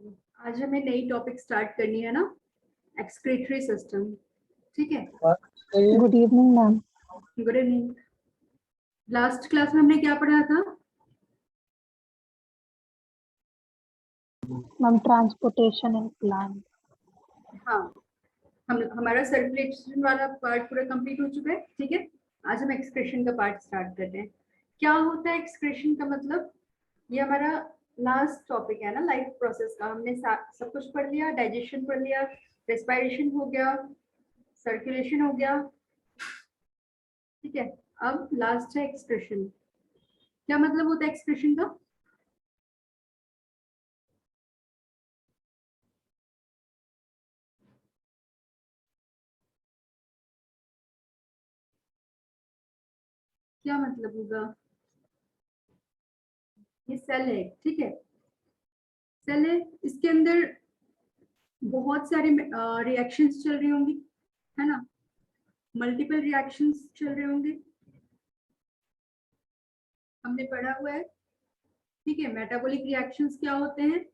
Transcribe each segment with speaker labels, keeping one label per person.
Speaker 1: आज हमें नई टॉपिक स्टार्ट करनी है ना, एक्सक्रीटरी सिस्टम। ठीक है,
Speaker 2: good evening ma'am.
Speaker 1: Good evening. Last class में हमने क्या पढ़ा था?
Speaker 2: Ma'am transportation and plan.
Speaker 1: हाँ, हमारा सर्कुलेशन वाला पार्ट पूरा कंप्लीट हो चुका है। ठीक है, आज हम एक्सक्रीशन का पार्ट स्टार्ट करते हैं। क्या होता है एक्सक्रीशन का मतलब? ये हमारा लास्ट टॉपिक है ना, लाइफ प्रोसेस का। हमने सब कुछ पढ़ लिया, डाइजेशन पढ़ लिया, रेस्पिरेशन हो गया, सर्कुलेशन हो गया। ठीक है, अब लास्ट है एक्सक्रीशन। क्या मतलब होता है एक्सक्रीशन का? क्या मतलब होगा? ये सेल है, ठीक है, सेल है। इसके अंदर बहुत सारे रिएक्शंस चल रही होंगी, है ना, मल्टीपल रिएक्शंस चल रहे होंगे, हमने पढ़ा हुआ है। ठीक है, मेटाबॉलिक रिएक्शंस क्या होते हैं?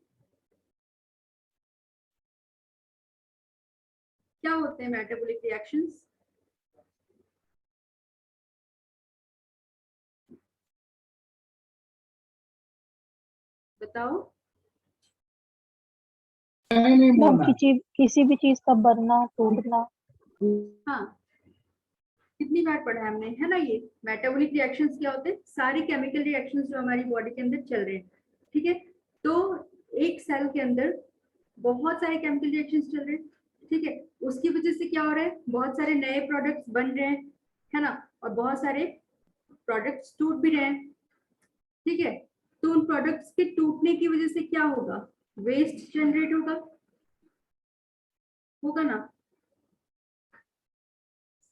Speaker 1: क्या होते हैं मेटाबॉलिक रिएक्शंस? बताओ।
Speaker 2: मैम किसी भी चीज का बनना टूटना।
Speaker 1: हाँ, कितनी बार पढ़ा है हमने, है ना। ये मेटाबॉलिक रिएक्शंस क्या होते हैं? सारे केमिकल रिएक्शंस जो हमारी बॉडी के अंदर चल रहे हैं। ठीक है, तो एक सेल के अंदर बहुत सारे केमिकल रिएक्शंस चल रहे हैं। ठीक है, उसकी वजह से क्या हो रहा है? बहुत सारे नए प्रोडक्ट्स बन रहे हैं, है ना, और बहुत सारे प्रोडक्ट्स टूट भी रहे हैं। ठीक है, तो उन प्रोडक्ट्स के टूटने की वजह से क्या होगा? वेस्ट जनरेट होगा, होगा ना।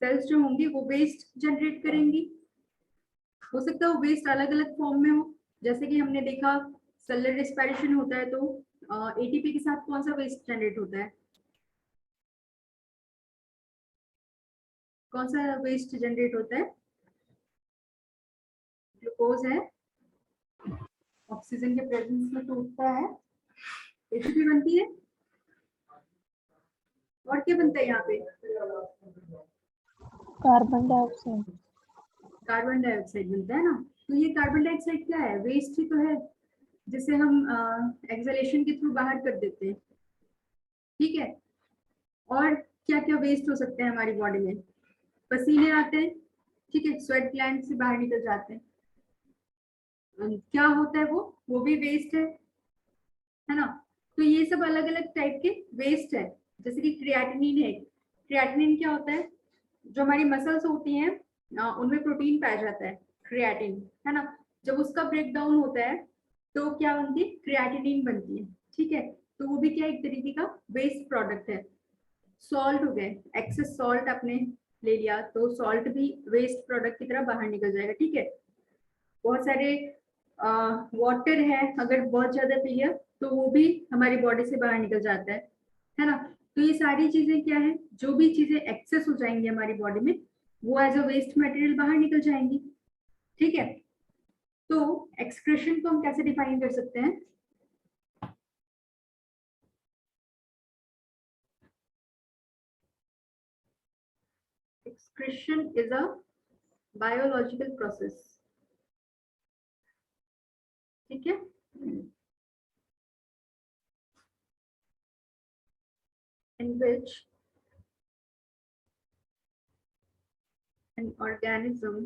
Speaker 1: सेल्स जो होंगी वो वेस्ट जनरेट करेंगी। हो सकता है वो वेस्ट अलग अलग फॉर्म में हो, जैसे कि हमने देखा सेलुलर रेस्पिरेशन होता है तो एटीपी के साथ कौन सा वेस्ट जनरेट होता है? कौन सा वेस्ट जनरेट होता है? ग्लूकोज है, ऑक्सीजन के प्रेजेंस में टूटता है, एटीपी बनती है। और क्या बनता है यहाँ पे?
Speaker 2: Carbon dioxide.
Speaker 1: कार्बन डाइऑक्साइड बनता है ना। तो ये कार्बन डाइऑक्साइड क्या है? वेस्ट ही तो है, जिसे हम एक्सहेलेशन के थ्रू बाहर कर देते हैं। ठीक है, और क्या क्या वेस्ट हो सकते हैं हमारी बॉडी में? पसीने आते हैं, ठीक है, स्वेट ग्लैंड से बाहर निकल जाते हैं। क्या होता है वो भी वेस्ट है ना। तो ये सब अलग अलग टाइप के वेस्ट है। जैसे कि क्रिएटिनिन है। क्रिएटिनिन क्या होता है? जो हमारी मसल्स होती हैं उनमें प्रोटीन पाया जाता है, क्रिएटिन, है ना। जब उसका ब्रेक डाउन होता है तो क्या बनती है? क्रिएटिनिन बनती है। ठीक है, तो वो भी क्या एक तरीके का वेस्ट प्रोडक्ट है। सॉल्ट हो गए, एक्सेस सॉल्ट आपने ले लिया तो सॉल्ट भी वेस्ट प्रोडक्ट की तरह बाहर निकल जाएगा। ठीक है, बहुत सारे वाटर है, अगर बहुत ज्यादा पी लिया तो वो भी हमारी बॉडी से बाहर निकल जाता है ना। तो ये सारी चीजें क्या है? जो भी चीजें एक्सेस हो जाएंगी हमारी बॉडी में वो एज अ वेस्ट मटेरियल बाहर निकल जाएंगी। ठीक है, तो एक्सक्रीशन को हम कैसे डिफाइन कर सकते हैं? Excretion is a biological process. ठीक है, in which an organism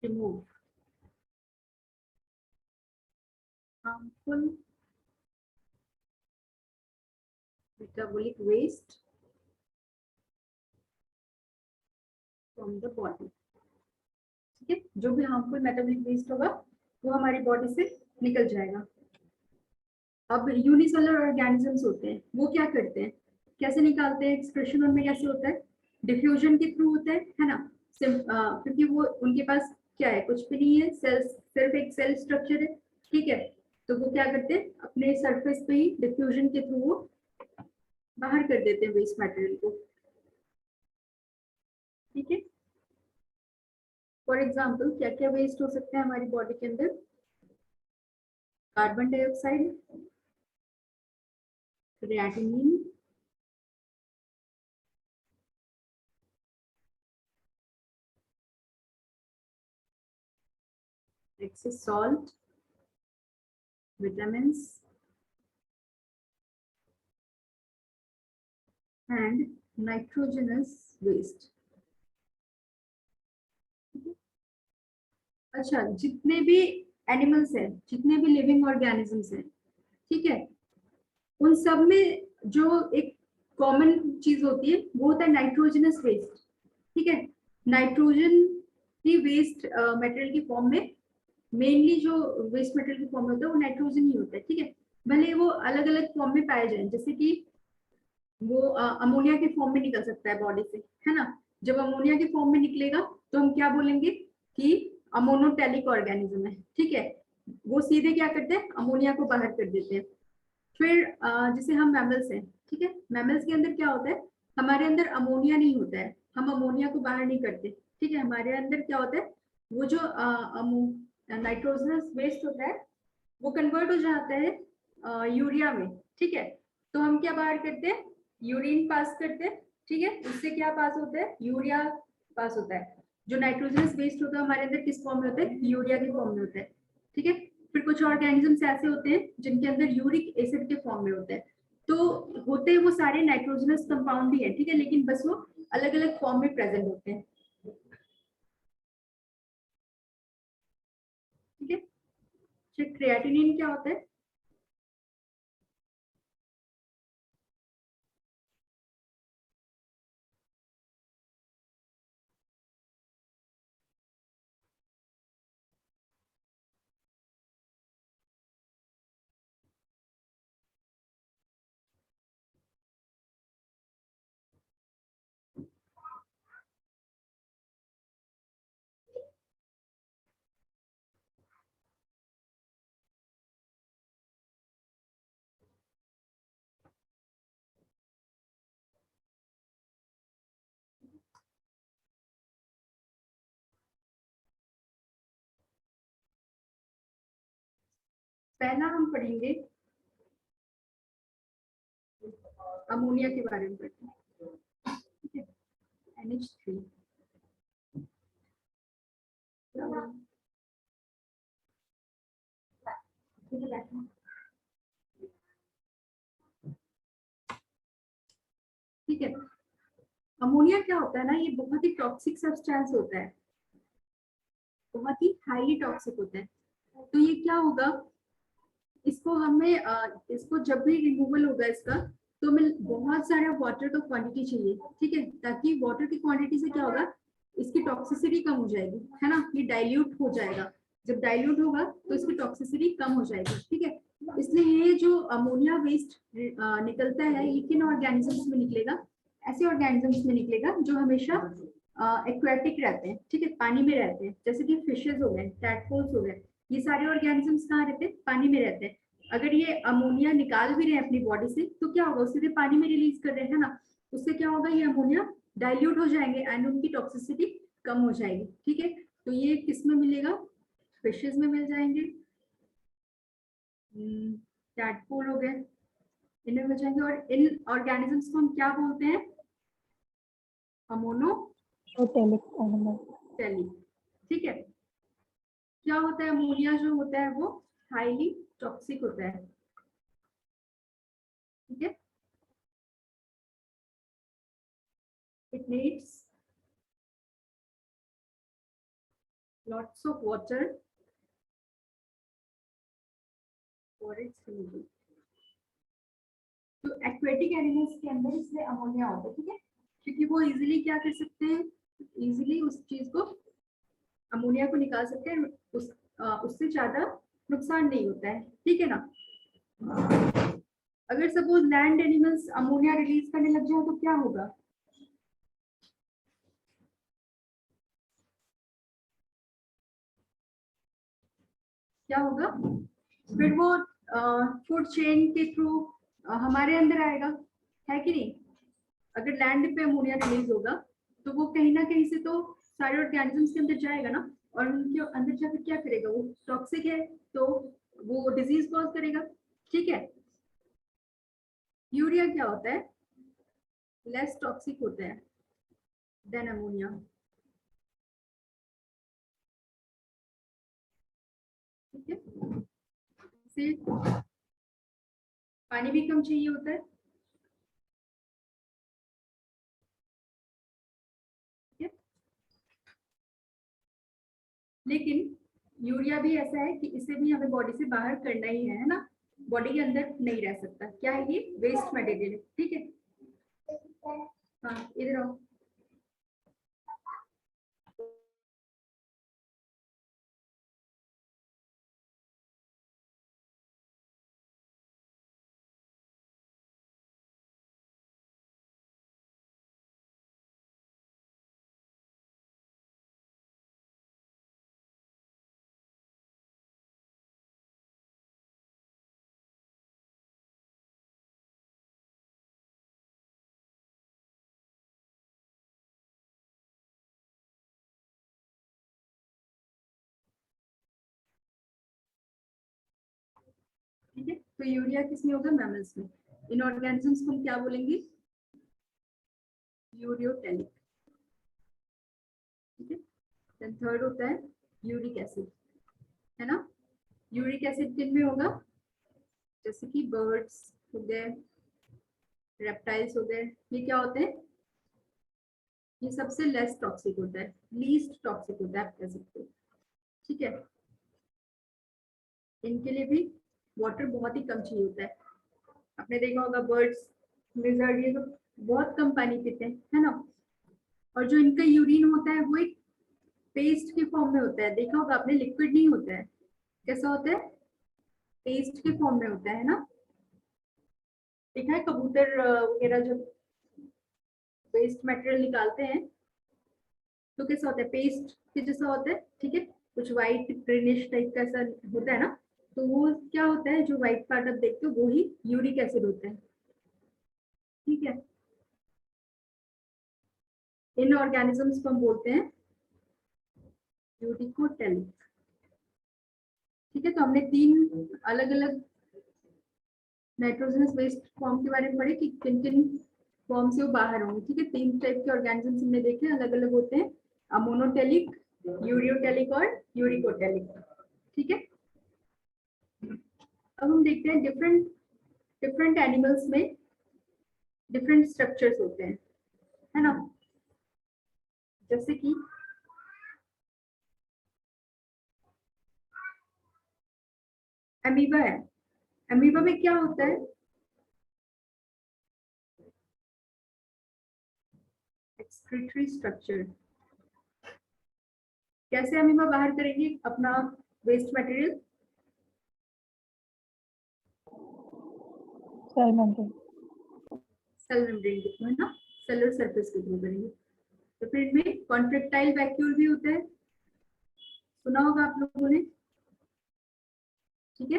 Speaker 1: remove harmful metabolic waste from the body। ठीक है, जो भी हार्मफुल मेटाबॉलिक वेस्ट होगा वो हमारी बॉडी से निकल जाएगा। अब यूनिसेलुलर ऑर्गेनिजम्स होते हैं, वो क्या करते हैं, कैसे निकालते हैं एक्सक्रीशन? उनमें कैसे होता है? डिफ्यूजन के थ्रू होता है ना। क्योंकि वो उनके पास क्या है? कुछ भी नहीं है, सेल्स, सिर्फ एक सेल स्ट्रक्चर है। ठीक है, तो वो क्या करते हैं? अपने सरफेस पे ही डिफ्यूजन के थ्रू वो बाहर कर देते हैं वेस्ट मटेरियल को। ठीक है, फॉर एग्जाम्पल क्या क्या वेस्ट हो सकते हैं हमारी बॉडी के अंदर? Carbon dioxide, creatinine, excess salt, vitamins, and nitrogenous waste. अच्छा, जितने भी एनिमल्स हैं, जितने भी लिविंग ऑर्गेनिजम्स हैं, ठीक है, उन सब में जो एक कॉमन चीज होती है वो होता है नाइट्रोजनस वेस्ट। ठीक है, नाइट्रोजन की वेस्ट मटेरियल की फॉर्म में, मेनली जो वेस्ट मटेरियल की फॉर्म में होता है वो नाइट्रोजन ही होता है। ठीक है, भले वो अलग अलग फॉर्म में पाए जाए, जैसे कि वो अमोनिया के फॉर्म में निकल सकता है बॉडी से, है ना। जब अमोनिया के फॉर्म में निकलेगा तो हम क्या बोलेंगे कि अमोनोटेलिक ऑर्गेनिज्म है। ठीक है, वो सीधे क्या करते हैं, अमोनिया को बाहर कर देते हैं। फिर जैसे हम मैमल्स हैं, ठीक है, मैमल्स के अंदर क्या होता है, हमारे अंदर अमोनिया नहीं होता है, हम अमोनिया को बाहर नहीं करते। ठीक है, हमारे अंदर क्या होता है, वो जो नाइट्रोजनस वेस्ट होता है वो कन्वर्ट हो जाता है यूरिया में। ठीक है, तो हम क्या बाहर करते हैं, यूरिन पास करते हैं। ठीक है, उससे क्या पास होता है, यूरिया पास होता है। जो नाइट्रोजनस वेस्ट होता है हमारे अंदर किस फॉर्म में होता है, यूरिया के फॉर्म में होता है। ठीक है, फिर कुछ ऑर्गेनिजम्स ऐसे होते हैं जिनके अंदर यूरिक एसिड के फॉर्म में होता है। तो होते वो सारे नाइट्रोजनस कंपाउंड ही है, ठीक है, लेकिन बस वो अलग अलग फॉर्म में प्रेजेंट होते हैं। ठीक है, क्रिएटिनिन क्या होता है, पहला हम पढ़ेंगे अमोनिया के बारे में पढ़ते हैं। ठीक है, NH3। ठीक है, अमोनिया क्या होता है ना, ये बहुत ही टॉक्सिक सब्सटेंस होता है, बहुत ही हाईली टॉक्सिक होता है। तो ये क्या होगा, इसको हमें इसको जब भी रिमूवल होगा इसका, तो हमें बहुत सारा वाटर का क्वांटिटी चाहिए। ठीक है, ताकि वाटर की क्वांटिटी से क्या होगा, इसकी टॉक्सिसिटी कम हो जाएगी, है ना, ये डाइल्यूट हो जाएगा। जब डाइल्यूट होगा तो इसकी टॉक्सिसिटी कम हो जाएगी। ठीक है, इसलिए ये जो अमोनिया वेस्ट निकलता है ये किन ऑर्गेनिजम्स में निकलेगा, ऐसे ऑर्गेनिजम्स में निकलेगा जो हमेशा एक्वेटिक रहते हैं। ठीक है, पानी में रहते हैं, जैसे कि फिशेज हो गए, टैडपोल्स हो गए, ये सारे ऑर्गेनिजम्स कहाँ रहते हैं, पानी में रहते हैं। अगर ये अमोनिया निकाल भी रहे हैं अपनी बॉडी से तो क्या होगा, सीधे पानी में रिलीज कर रहे हैं ना, उससे क्या होगा, ये अमोनिया डाइल्यूट हो जाएंगे एंड उनकी टॉक्सिसिटी कम हो जाएगी। ठीक है, तो ये किस में मिलेगा, फिशेज में मिल जाएंगे, टैडपोल हो गए, इनमें मिल जाएंगे। और इन ऑर्गेनिजम्स को हम क्या बोलते हैं, अमोनोटेलिक। ठीक है, क्या होता है, अमोनिया जो होता है वो हाईली टॉक्सिक होता है। ठीक है, it needs lots of water for its removal. तो एक्वेटिक एनिमल्स के अंदर इसलिए अमोनिया होता है। ठीक है, क्योंकि वो इजीली क्या कर सकते हैं, इजीली उस चीज को, अमोनिया को निकाल सकते हैं, उससे ज्यादा नुकसान नहीं होता है। ठीक है ना, अगर suppose land animals ammonia release करने लग जाए तो क्या होगा, क्या होगा, फिर वो फूड चेन के थ्रू हमारे अंदर आएगा, है कि नहीं। अगर लैंड पे अमोनिया रिलीज होगा तो वो कहीं ना कहीं से तो सारे ऑर्गेनिजम्स के अंदर जाएगा ना, और उनके अंदर जाकर क्या करेगा, वो टॉक्सिक है तो वो डिजीज कॉज करेगा। ठीक है, यूरिया क्या होता है, लेस टॉक्सिक होता है देन अमोनिया। ठीक है, से पानी भी कम चाहिए होता है। ठीक है, लेकिन यूरिया भी ऐसा है कि इसे भी हमें बॉडी से बाहर करना ही है ना, बॉडी के अंदर नहीं रह सकता। क्या है ये, वेस्ट मटेरियल है। ठीक है, हाँ इधर आओ। ठीक है, तो यूरिया किसमें होगा, मैमल्स में। इन ऑर्गेनिजम्स को हम क्या बोलेंगे, यूरियोटेलिक। ठीक है, देन थर्ड होता है यूरिक एसिड, है ना। यूरिक एसिड किन में होगा, जैसे कि बर्ड्स हो गए, रेप्टाइल्स हो गए, ये क्या होते हैं, ये सबसे लेस टॉक्सिक होता है, लीस्ट टॉक्सिक होता है आप कह सकते हो। ठीक है, इनके लिए भी वाटर बहुत ही कम चाहिए होता है। आपने देखा होगा बर्ड्स, लिजर्ड, ये तो बहुत कम पानी पीते हैं, है ना। और जो इनका यूरिन होता है वो एक पेस्ट के फॉर्म में होता है, देखा होगा आपने, लिक्विड नहीं होता है। कैसा होता है, पेस्ट के फॉर्म में होता है ना। देखा है कबूतर वगैरह जब वेस्ट मटेरियल निकालते हैं तो कैसा होता है, पेस्ट के जैसा होता है। ठीक है, कुछ व्हाइट ग्रीनिश टाइप का ऐसा होता है ना, तो वो क्या होता है, जो व्हाइट पार्ट आप देखते हो वो ही यूरिक एसिड होता है। ठीक है, इन ऑर्गेनिजम्स को हम बोलते हैं यूरिकोटेलिक। ठीक है, तो हमने तीन अलग अलग नाइट्रोजनस वेस्ट फॉर्म के बारे में पढ़े कि किन किन फॉर्म से वो बाहर होंगे। ठीक है, तीन टाइप के ऑर्गेनिजम्स हमने देखे, अलग अलग होते हैं, अमोनोटेलिक, यूरियोटेलिक और यूरिकोटेलिक। ठीक है, अब हम देखते हैं डिफरेंट डिफरेंट एनिमल्स में डिफरेंट स्ट्रक्चर्स होते हैं, है ना। जैसे कि अमीबा है, अमीबा में क्या होता है, एक्सक्रीटरी स्ट्रक्चर। कैसे अमीबा बाहर करेंगे अपना waste material,
Speaker 2: cell membrane.
Speaker 1: Cell membrane के थ्रू, है ना, सेलुलर सरफेस के थ्रू करेंगे। तो फिर इनमें कॉन्ट्रेक्टाइल वैक्यूल भी होता है, सुना होगा आप लोगों ने। ठीक है,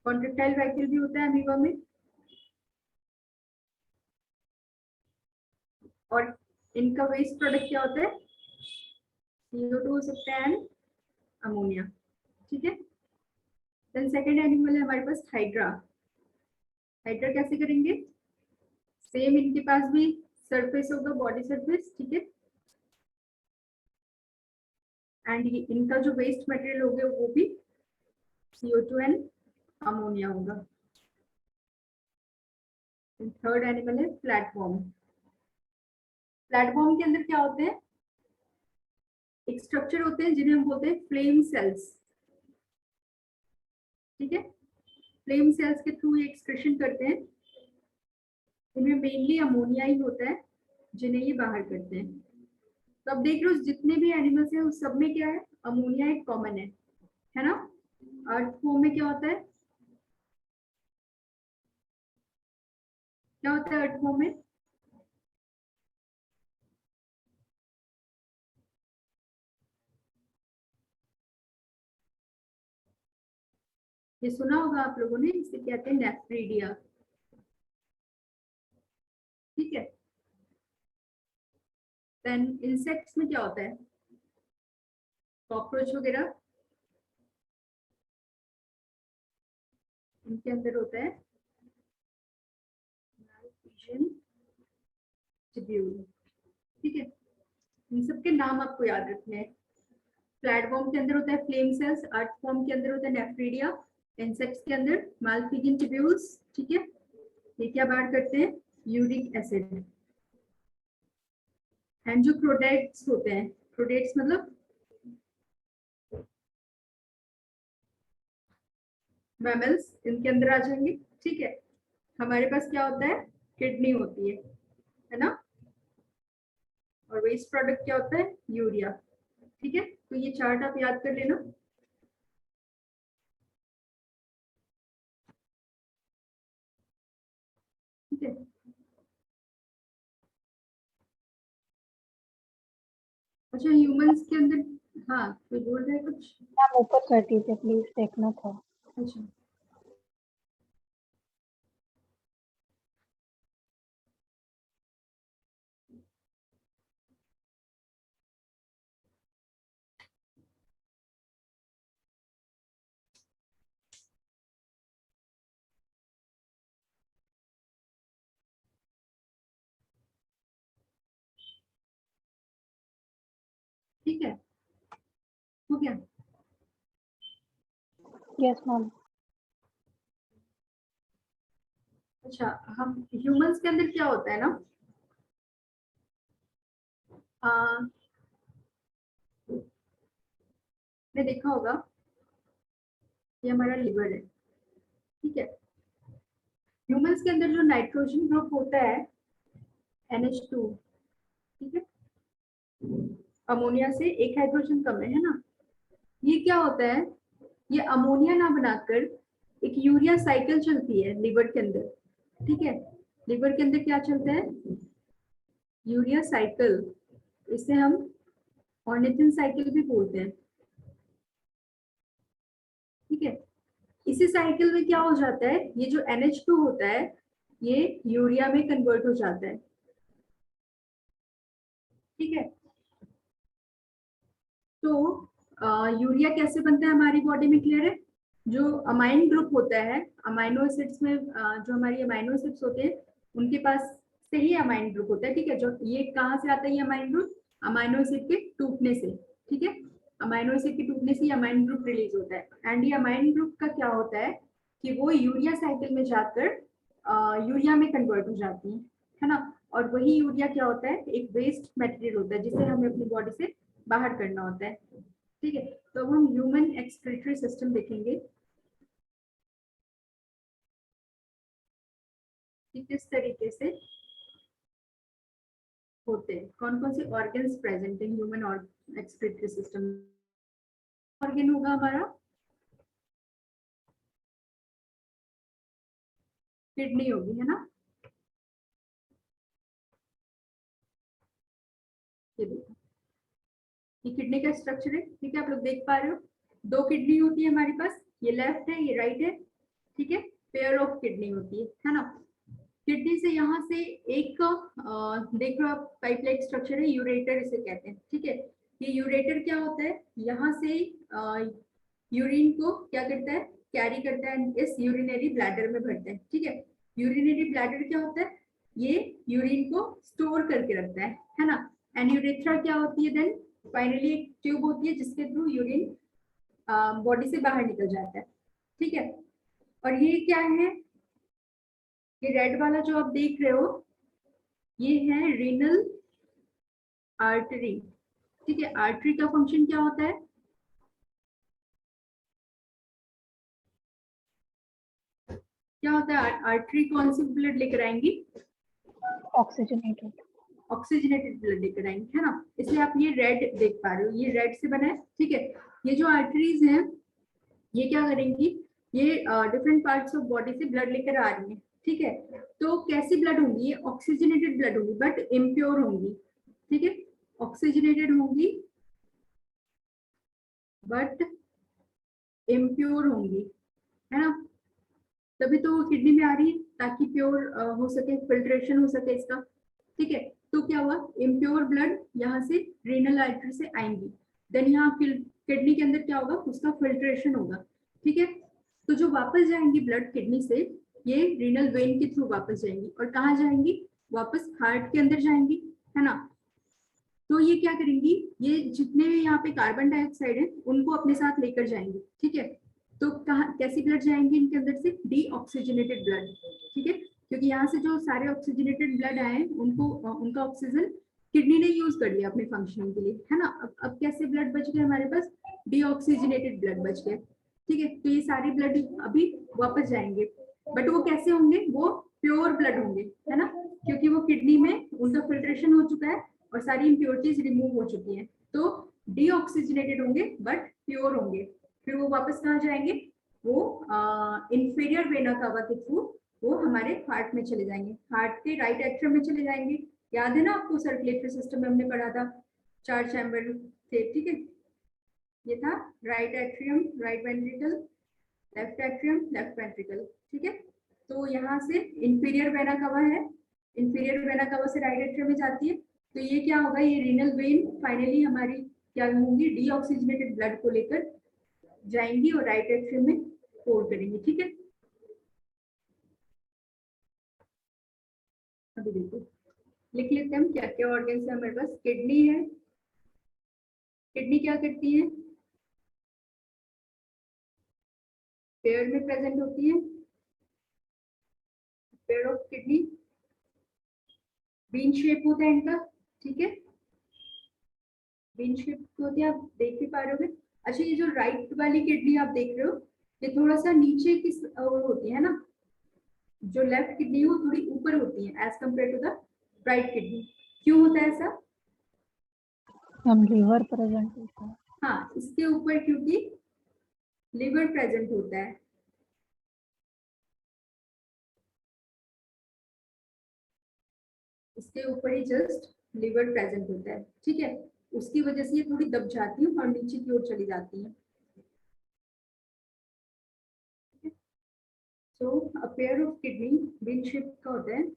Speaker 1: कॉन्ट्रेक्टाइल वैक्यूल भी होता है अमीबा में। और इनका वेस्ट प्रोडक्ट क्या होता है, CO2 हो सकता है एंड अमोनिया। ठीक है, देन सेकंड एनिमल है हमारे पास हाइड्रा। हाइड्रा कैसे करेंगे, सेम इनके पास भी सरफेस होगा, बॉडी सरफेस। ठीक है, एंड इनका जो वेस्ट मटेरियल होगा वो भी CO2 एंड अमोनिया होगा। थर्ड एनिमल है प्लेटफॉर्म। प्लेटफॉर्म के अंदर क्या होते हैं, एक स्ट्रक्चर होते हैं जिन्हें हम बोलते हैं फ्लेम सेल्स। ठीक है, फ्लेम सेल्स के थ्रू ये एक्सक्रीशन करते हैं, इनमें मेनली अमोनिया ही होता है जिन्हें ये बाहर करते हैं। तो अब देख लो जितने भी एनिमल्स हैं उस सब में क्या है, अमोनिया एक कॉमन है ना। अर्थ फॉर्म में क्या होता है, क्या होता है अर्थ फॉर्म में, ये सुना होगा आप लोगों ने, इसे कहते हैं नेफ्रीडिया। ठीक है, देन इंसेक्ट्स में क्या होता है, कॉकरोच वगैरह, इनके अंदर होता है मालफिजियन ट्यूब्यूल। ठीक है, इन सबके नाम आपको याद रखने हैं। प्लेटफॉर्म के अंदर होता है फ्लेम सेल्स, अर्थफॉर्म के अंदर होता है नेफ्रीडिया, इंसेक्ट्स के अंदर मालफिजियन ट्यूब्यूल्स। ठीक है, ये क्या बाहर करते हैं, यूरिक एसिड। एंड जो क्रोडेट्स होते हैं, क्रोडेट्स मतलब मैमल्स, इनके अंदर आ जाएंगे। ठीक है, हमारे पास क्या होता है, किडनी होती है ना, और वेस्ट प्रोडक्ट क्या होता है, यूरिया। ठीक है, तो ये चार्ट आप याद कर लेना। ठीक है, अच्छा ह्यूमंस के अंदर, हाँ कोई बोल रहे हैं कुछ?
Speaker 2: मैम ऊपर कर दीजिए प्लीज, देखना था।
Speaker 1: अच्छा, ठीक है, हो गया।
Speaker 2: Yes ma'am.
Speaker 1: अच्छा, हम ह्यूमंस के अंदर क्या होता है ना, ने देखा होगा, ये हमारा लिवर है। ठीक है, ह्यूमंस के अंदर जो नाइट्रोजन ग्रुप होता है NH2, ठीक है, अमोनिया से एक हाइड्रोजन कम है ना, ये क्या होता है, ये अमोनिया ना बनाकर एक यूरिया साइकिल चलती है लिवर के अंदर। ठीक है, लिवर के अंदर क्या चलता है, यूरिया साइकिल, इसे हम ऑर्निथिन साइकिल भी बोलते हैं। ठीक है, इसी साइकिल में क्या हो जाता है, ये जो NH2 होता है ये यूरिया में कन्वर्ट हो जाता है। ठीक है, तो यूरिया कैसे बनता है हमारी बॉडी में, क्लियर है? जो अमाइन ग्रुप होता है, अमाइनो एसिड्स में जो हमारी अमाइनो एसिड्स होते हैं उनके पास से ही अमाइन ग्रुप होता है। ठीक है, जो ये कहाँ से आता है, ये अमाइन ग्रुप अमाइनो एसिड के टूटने से। ठीक है, अमाइनो एसिड के टूटने से अमाइन ग्रुप रिलीज होता है। एंड ये अमाइन ग्रुप का क्या होता है कि वो यूरिया साइकिल में जाकर यूरिया में कन्वर्ट हो जाती है ना। और वही यूरिया क्या होता है, एक वेस्ट मटेरियल होता है जिसे हमें अपनी बॉडी से बाहर करना होता है। ठीक है, तो अब हम ह्यूमन एक्सक्रीटरी सिस्टम देखेंगे कि किस तरीके से होते हैं, कौन कौन से ऑर्गन्स प्रेजेंट है ह्यूमन और एक्सक्रीटरी सिस्टम। ऑर्गन होगा हमारा किडनी होगी, है ना। ये देखो, ये किडनी का स्ट्रक्चर है। ठीक है, आप लोग देख पा रहे हो, दो किडनी होती है हमारे पास, ये लेफ्ट है ये राइट है। ठीक है, पेयर ऑफ किडनी होती है ना। किडनी से यहाँ से एक देख लो आप, पाइप लाइक स्ट्रक्चर है, यूरेटर इसे कहते हैं। ठीक है, ये यूरेटर क्या होता है, यहाँ से यूरिन को क्या करता है, कैरी करता है, इस यूरिनरी ब्लैडर में भरता है। ठीक है, यूरिनरी ब्लैडर क्या होता है, ये यूरिन को स्टोर करके रखता है ना। एंड यूरेथ्रा क्या होती है, देन फाइनली एक ट्यूब होती है जिसके थ्रू यूरिन बॉडी से बाहर निकल जाता है। ठीक है, और ये क्या है, ये रेड वाला जो आप देख रहे हो ये है रीनल आर्टरी। ठीक है, आर्टरी का फंक्शन क्या होता है, क्या होता है, आर्टरी कौन सी ब्लड लेकर आएंगी,
Speaker 2: ऑक्सीजनेटेड।
Speaker 1: ऑक्सीजनेटेड ब्लड लेकर आएंगे, है ना। इसलिए आप ये रेड देख पा रहे हो, ये रेड से बना है। ठीक है, ये जो आर्टरीज हैं ये क्या करेंगी, ये डिफरेंट पार्ट्स ऑफ बॉडी से ब्लड लेकर आ रही है। ठीक है, तो कैसी ब्लड होंगी, ये ऑक्सीजनेटेड ब्लड होंगी बट इम्प्योर होंगी। ठीक है, ऑक्सीजनेटेड होंगी बट इम्प्योर होंगी, है ना। तभी तो किडनी में आ रही है ताकि प्योर हो सके, फिल्ट्रेशन हो सके इसका। ठीक है, तो क्या हुआ, इम्प्योर ब्लड यहाँ से रीनल आर्टरी से आएंगी, देन यहाँ किडनी के अंदर क्या होगा, उसका फिल्ट्रेशन होगा। ठीक है, तो जो वापस जाएंगी ब्लड किडनी से, ये रीनल वेन के थ्रू वापस जाएंगी, और कहाँ जाएंगी, वापस हार्ट के अंदर जाएंगी, है ना। तो ये क्या करेंगी, ये जितने यहाँ पे कार्बन डाइऑक्साइड है उनको अपने साथ लेकर जाएंगे, ठीक है। तो कहाँ कैसी ब्लड जाएंगी इनके अंदर से, डीऑक्सीजनेटेड ब्लड, ठीक है, क्योंकि यहाँ से जो सारे ऑक्सीजनेटेड ब्लड आए उनको उनका ऑक्सीजन किडनी ने यूज कर लिया अपने फंक्शनिंग के लिए, है ना। अब कैसे ब्लड बच गए हमारे पास, डीऑक्सीजनेटेड ब्लड बच गए, ठीक है। तो ये सारी ब्लड अभी वापस जाएंगे, बट वो कैसे होंगे, वो प्योर ब्लड होंगे, है ना, क्योंकि वो किडनी में उनका फिल्ट्रेशन हो चुका है और सारी इम्प्योरिटीज रिमूव हो चुकी हैं, तो डीऑक्सीजनेटेड होंगे बट प्योर होंगे। फिर वो वापस कहाँ जाएंगे, वो इंफीरियर वेना कावा के थ्रू वो हमारे हार्ट में चले जाएंगे, हार्ट के राइट एट्रियम में चले जाएंगे। याद है ना आपको, सर्कुलेटरी सिस्टम में हमने पढ़ा था 4 चैम्बर थे, ठीक है। ये था right atrium, right ventricle, left atrium, left ventricle, ठीक है। तो यहाँ से इंफीरियर वेना कावा है, इंफीरियर वेना कावा से राइट एट्रियम में जाती है। तो ये क्या होगा, ये रीनल वेन फाइनली हमारी क्या होंगी, डीऑक्सीजनेटेड ब्लड को लेकर जाएंगी और राइट एट्रियम में पोर करेंगी, ठीक है। अभी देखो लिख लेते हैं हम क्या क्या ऑर्गन्स है हमारे पास। किडनी है, किडनी क्या करती है, पेयर में प्रेजेंट होती है, pair of kidney, bean shape होता है इनका, ठीक है, बीन शेप होती है, आप देख भी पा रहे होगे। अच्छा, ये जो राइट वाली किडनी आप देख रहे हो, ये थोड़ा सा नीचे की होती है ना, जो लेफ्ट किडनी वो थोड़ी ऊपर होती है as compare to the right kidney. क्यों होता है ऐसा,
Speaker 2: हम लीवर प्रेजेंट होता है।
Speaker 1: हाँ इसके ऊपर क्योंकि लिवर प्रेजेंट होता है, इसके ऊपर ही जस्ट लिवर प्रेजेंट होता है, ठीक है। उसकी वजह से ये थोड़ी दब जाती है और नीचे की ओर चली जाती है। So a pair of kidney bean shape का होता है।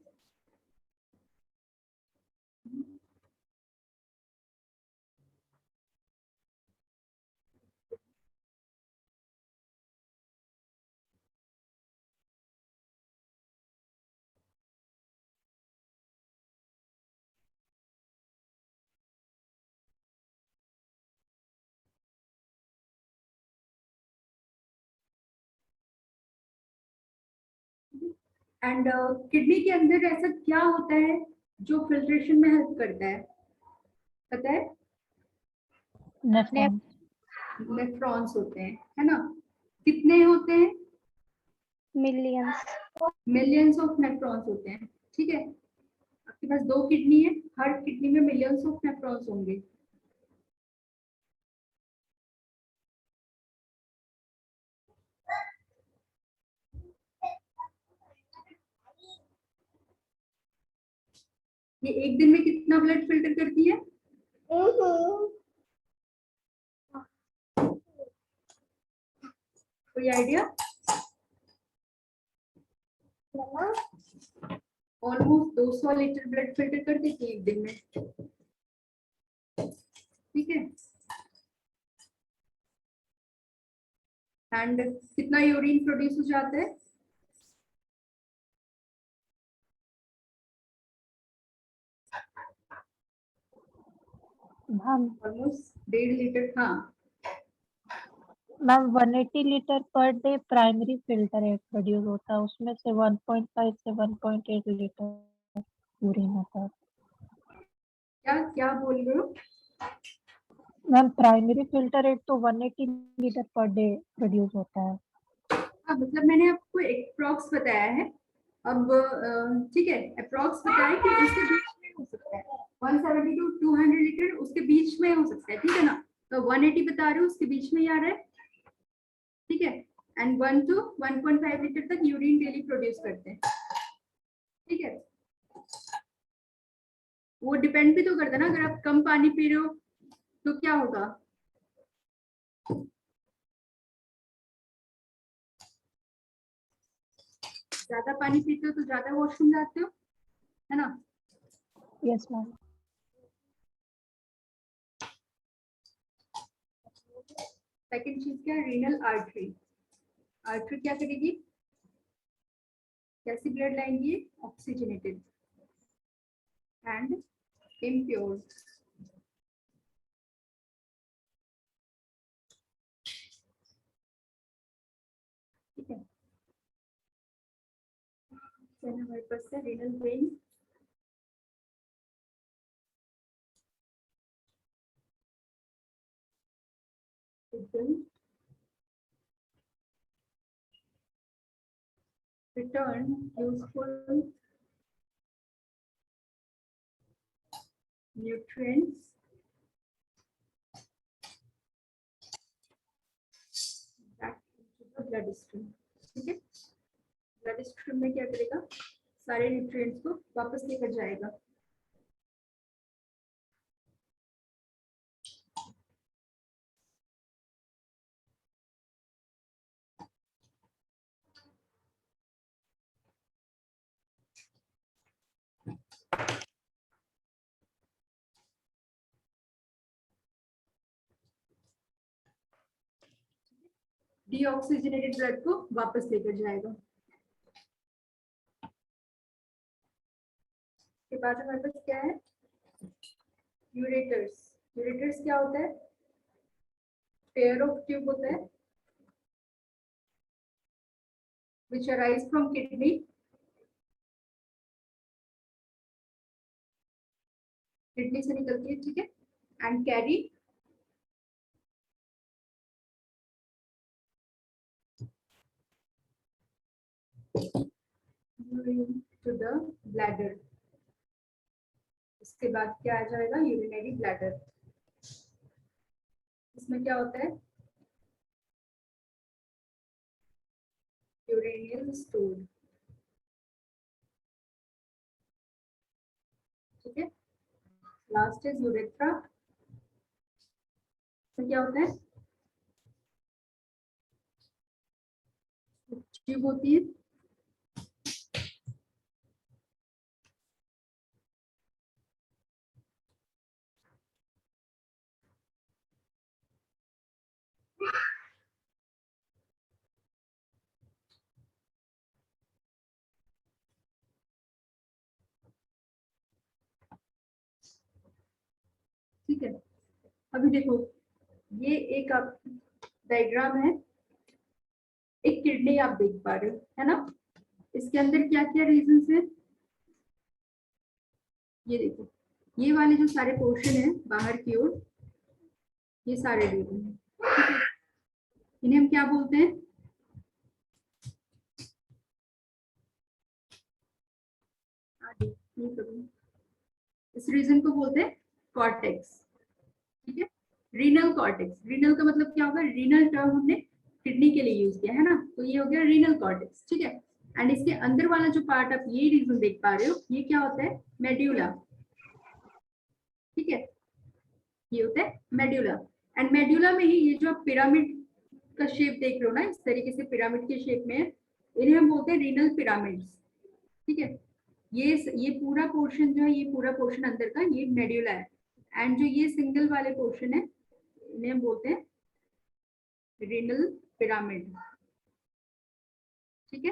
Speaker 1: एंड किडनी के अंदर ऐसा क्या होता है जो फिल्ट्रेशन में हेल्प करता है, पता है,
Speaker 2: नेफ्रॉन,
Speaker 1: नेफ्रॉन्स होते हैं, है ना। कितने होते हैं,
Speaker 2: मिलियंस,
Speaker 1: मिलियंस ऑफ नेफ्रॉन्स होते हैं, ठीक है। आपके पास 2 किडनी है, हर किडनी में मिलियंस ऑफ नेफ्रॉन्स होंगे। ये एक दिन में कितना ब्लड फिल्टर करती है, कोई idea, almost 200 litre blood filter कर देती है एक दिन में, ठीक है। एंड कितना यूरिन प्रोड्यूस हो जाता है,
Speaker 2: हम
Speaker 1: ऑलमोस्ट 1.5 लीटर, हाँ।
Speaker 2: Ma'am 180 litre per day primary filter है प्रोड्यूस होता है, उसमें से 1.5 से 1.8 लीटर यूरिन होता है।
Speaker 1: क्या क्या बोल रहे हो,
Speaker 2: मैम प्राइमरी फिल्टर रेट तो 180 लीटर पर डे प्रोड्यूस होता है।
Speaker 1: हाँ मतलब मैंने आपको अप्रोक्स बताया है। अब ठीक है, अप्रोक्स बताया कि उसके बीच में हो सकता है 170 टू 200 लीटर, उसके बीच में हो सकता है, ठीक है ना। तो 180 बता रहे हो, उसके बीच में ही आ रहा है, ठीक है। एंड 1 टू 1.5 लीटर तक यूरिन डेली प्रोड्यूस करते हैं, ठीक है। वो डिपेंड भी तो करता है ना, अगर आप कम पानी पी रहे हो तो क्या होगा, ज्यादा पानी पीते हो तो ज्यादा वॉशरूम जाते हो, है ना।
Speaker 2: Yes ma'am.
Speaker 1: सेकंड चीज क्या है, रीनल आर्टरी। आर्टरी क्या करेगी, कैसी ब्लड लाएंगी, ऑक्सीजनेटेड एंड इम्प्योर। ठीक है, फिर हमारे पास है renal vein, return useful nutrients back into the bloodstream। ठीक है, ब्लड स्ट्रीम में क्या करेगा, सारे न्यूट्रिएंट्स को वापस लेकर जाएगा। डीऑक्सीजनेटेड ब्लड को वापस लेकर जाएगा। के बाद हमारे पास क्या है, यूरेटर्स। यूरेटर्स क्या होता है, पेयर ऑफ ट्यूब होता है which arise from kidney, kidney से निकलती है। ठीक है, and carry urine to the bladder. इसके बाद क्या आ जाएगा, यूरिनरी ब्लैडर। इसमें क्या होता है, यूरेनियल स्टूल। ठीक है, लास्ट इज यूरेथ्रा। तो क्या होता है, ट्यूब होती है, ठीक है। अभी देखो, ये एक आप डायग्राम है, एक किडनी आप देख पा रहे हो, है ना। इसके अंदर क्या क्या रीजन है, ये देखो, ये वाले जो सारे पोर्शन है बाहर की ओर, ये सारे रीजन है। इन्हें हम क्या बोलते हैं, इस रीजन को बोलते हैं कॉर्टेक्स। ठीक है, रीनल कॉर्टेक्स। रीनल का मतलब क्या होगा, रीनल टर्म हमने किडनी के लिए यूज किया है ना, तो ये हो गया रीनल कॉर्टेक्स। ठीक है, एंड इसके अंदर वाला जो पार्ट आप ये रीजन देख पा रहे हो, ये क्या होता है, मेड्यूला। ठीक है, ये होता है मेड्यूला। एंड मेड्यूला में ही ये जो आप पिरामिड का शेप देख रहे हो ना, इस तरीके से पिरामिड के शेप में, इन्हें हम बोलते हैं रीनल पिरामिड्स। ठीक है, ये पूरा पोर्शन जो है, ये पूरा पोर्शन अंदर का, ये मेड्यूला है। एंड जो ये सिंगल वाले पोर्शन है, इन्हें हम बोलते हैं रीनल पिरामिड। ठीक है,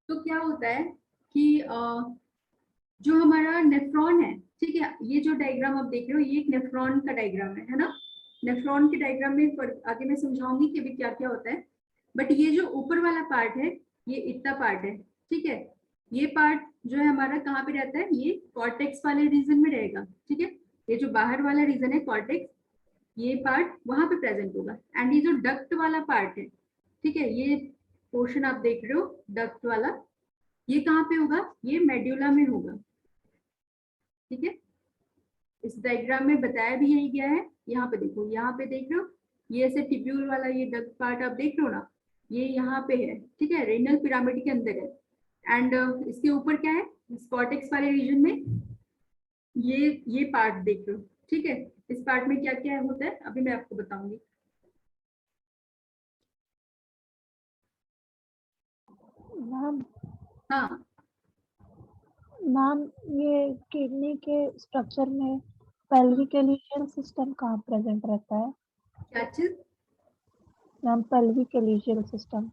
Speaker 1: तो क्या होता है कि जो हमारा नेफ्रॉन है, ठीक है, ये जो डायग्राम आप देख रहे हो, ये एक नेफ्रॉन का डायग्राम है ना। नेफ्रॉन के डायग्राम में आगे मैं समझाऊंगी कि भी क्या क्या होता है, बट ये जो ऊपर वाला पार्ट है, ये इतना पार्ट है। ठीक है, ये पार्ट जो है हमारा कहाँ पे रहता है, ये कॉर्टेक्स वाले रीजन में रहेगा। ठीक है, ये जो बाहर वाला रीजन है कॉर्टेक्स, ये पार्ट वहां पे प्रेजेंट होगा। एंड ये जो डक्ट वाला पार्ट है, ठीक है, ये पोर्शन आप देख रहे हो डक्ट वाला, ये कहाँ पे होगा, ये मेड्यूला में होगा। ठीक है, इस डायग्राम में बताया भी यही गया है। यहाँ पे देखो, यहाँ पे देख रहे हो, ये ऐसे टिब्यूल वाला ये डक्ट पार्ट आप देख रहे हो ना, ये यहाँ पे है। ठीक है, रेनल पिरामिड के अंदर है। एंड इसके ऊपर क्या है, कॉर्टेक्स वाले रीजन में ये पार्ट देख रहे हो। ठीक है, इस पार्ट में क्या क्या होता है अभी मैं आपको बताऊंगी।
Speaker 2: मैम
Speaker 1: हाँ,
Speaker 2: मैम ये किडनी के स्ट्रक्चर में पेल्विक एलियल सिस्टम कहाँ प्रेजेंट रहता है?
Speaker 1: क्या चीज,
Speaker 2: ma'am pelvic collegial system.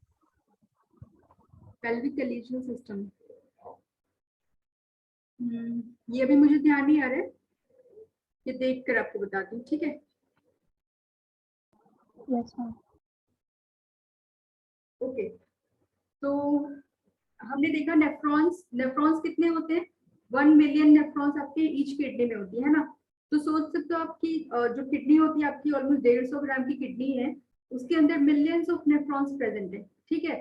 Speaker 1: Pelvic collegial system, ये अभी मुझे ध्यान नहीं आ रहा है, ये देख कर आपको बताती हूँ, ठीक है।
Speaker 2: Yes ma'am.
Speaker 1: ओके, तो हमने देखा नेफ्रॉन्स, नेफ्रॉन्स कितने होते हैं, 1 मिलियन नेफ्रॉन्स आपके ईच किडनी में होती है ना। तो सोच सकते हो आपकी जो किडनी होती है आपकी ऑलमोस्ट 150 ग्राम की किडनी है, उसके अंदर मिलियंस ऑफ नेफ्रॉन्स प्रेजेंट है, ठीक है।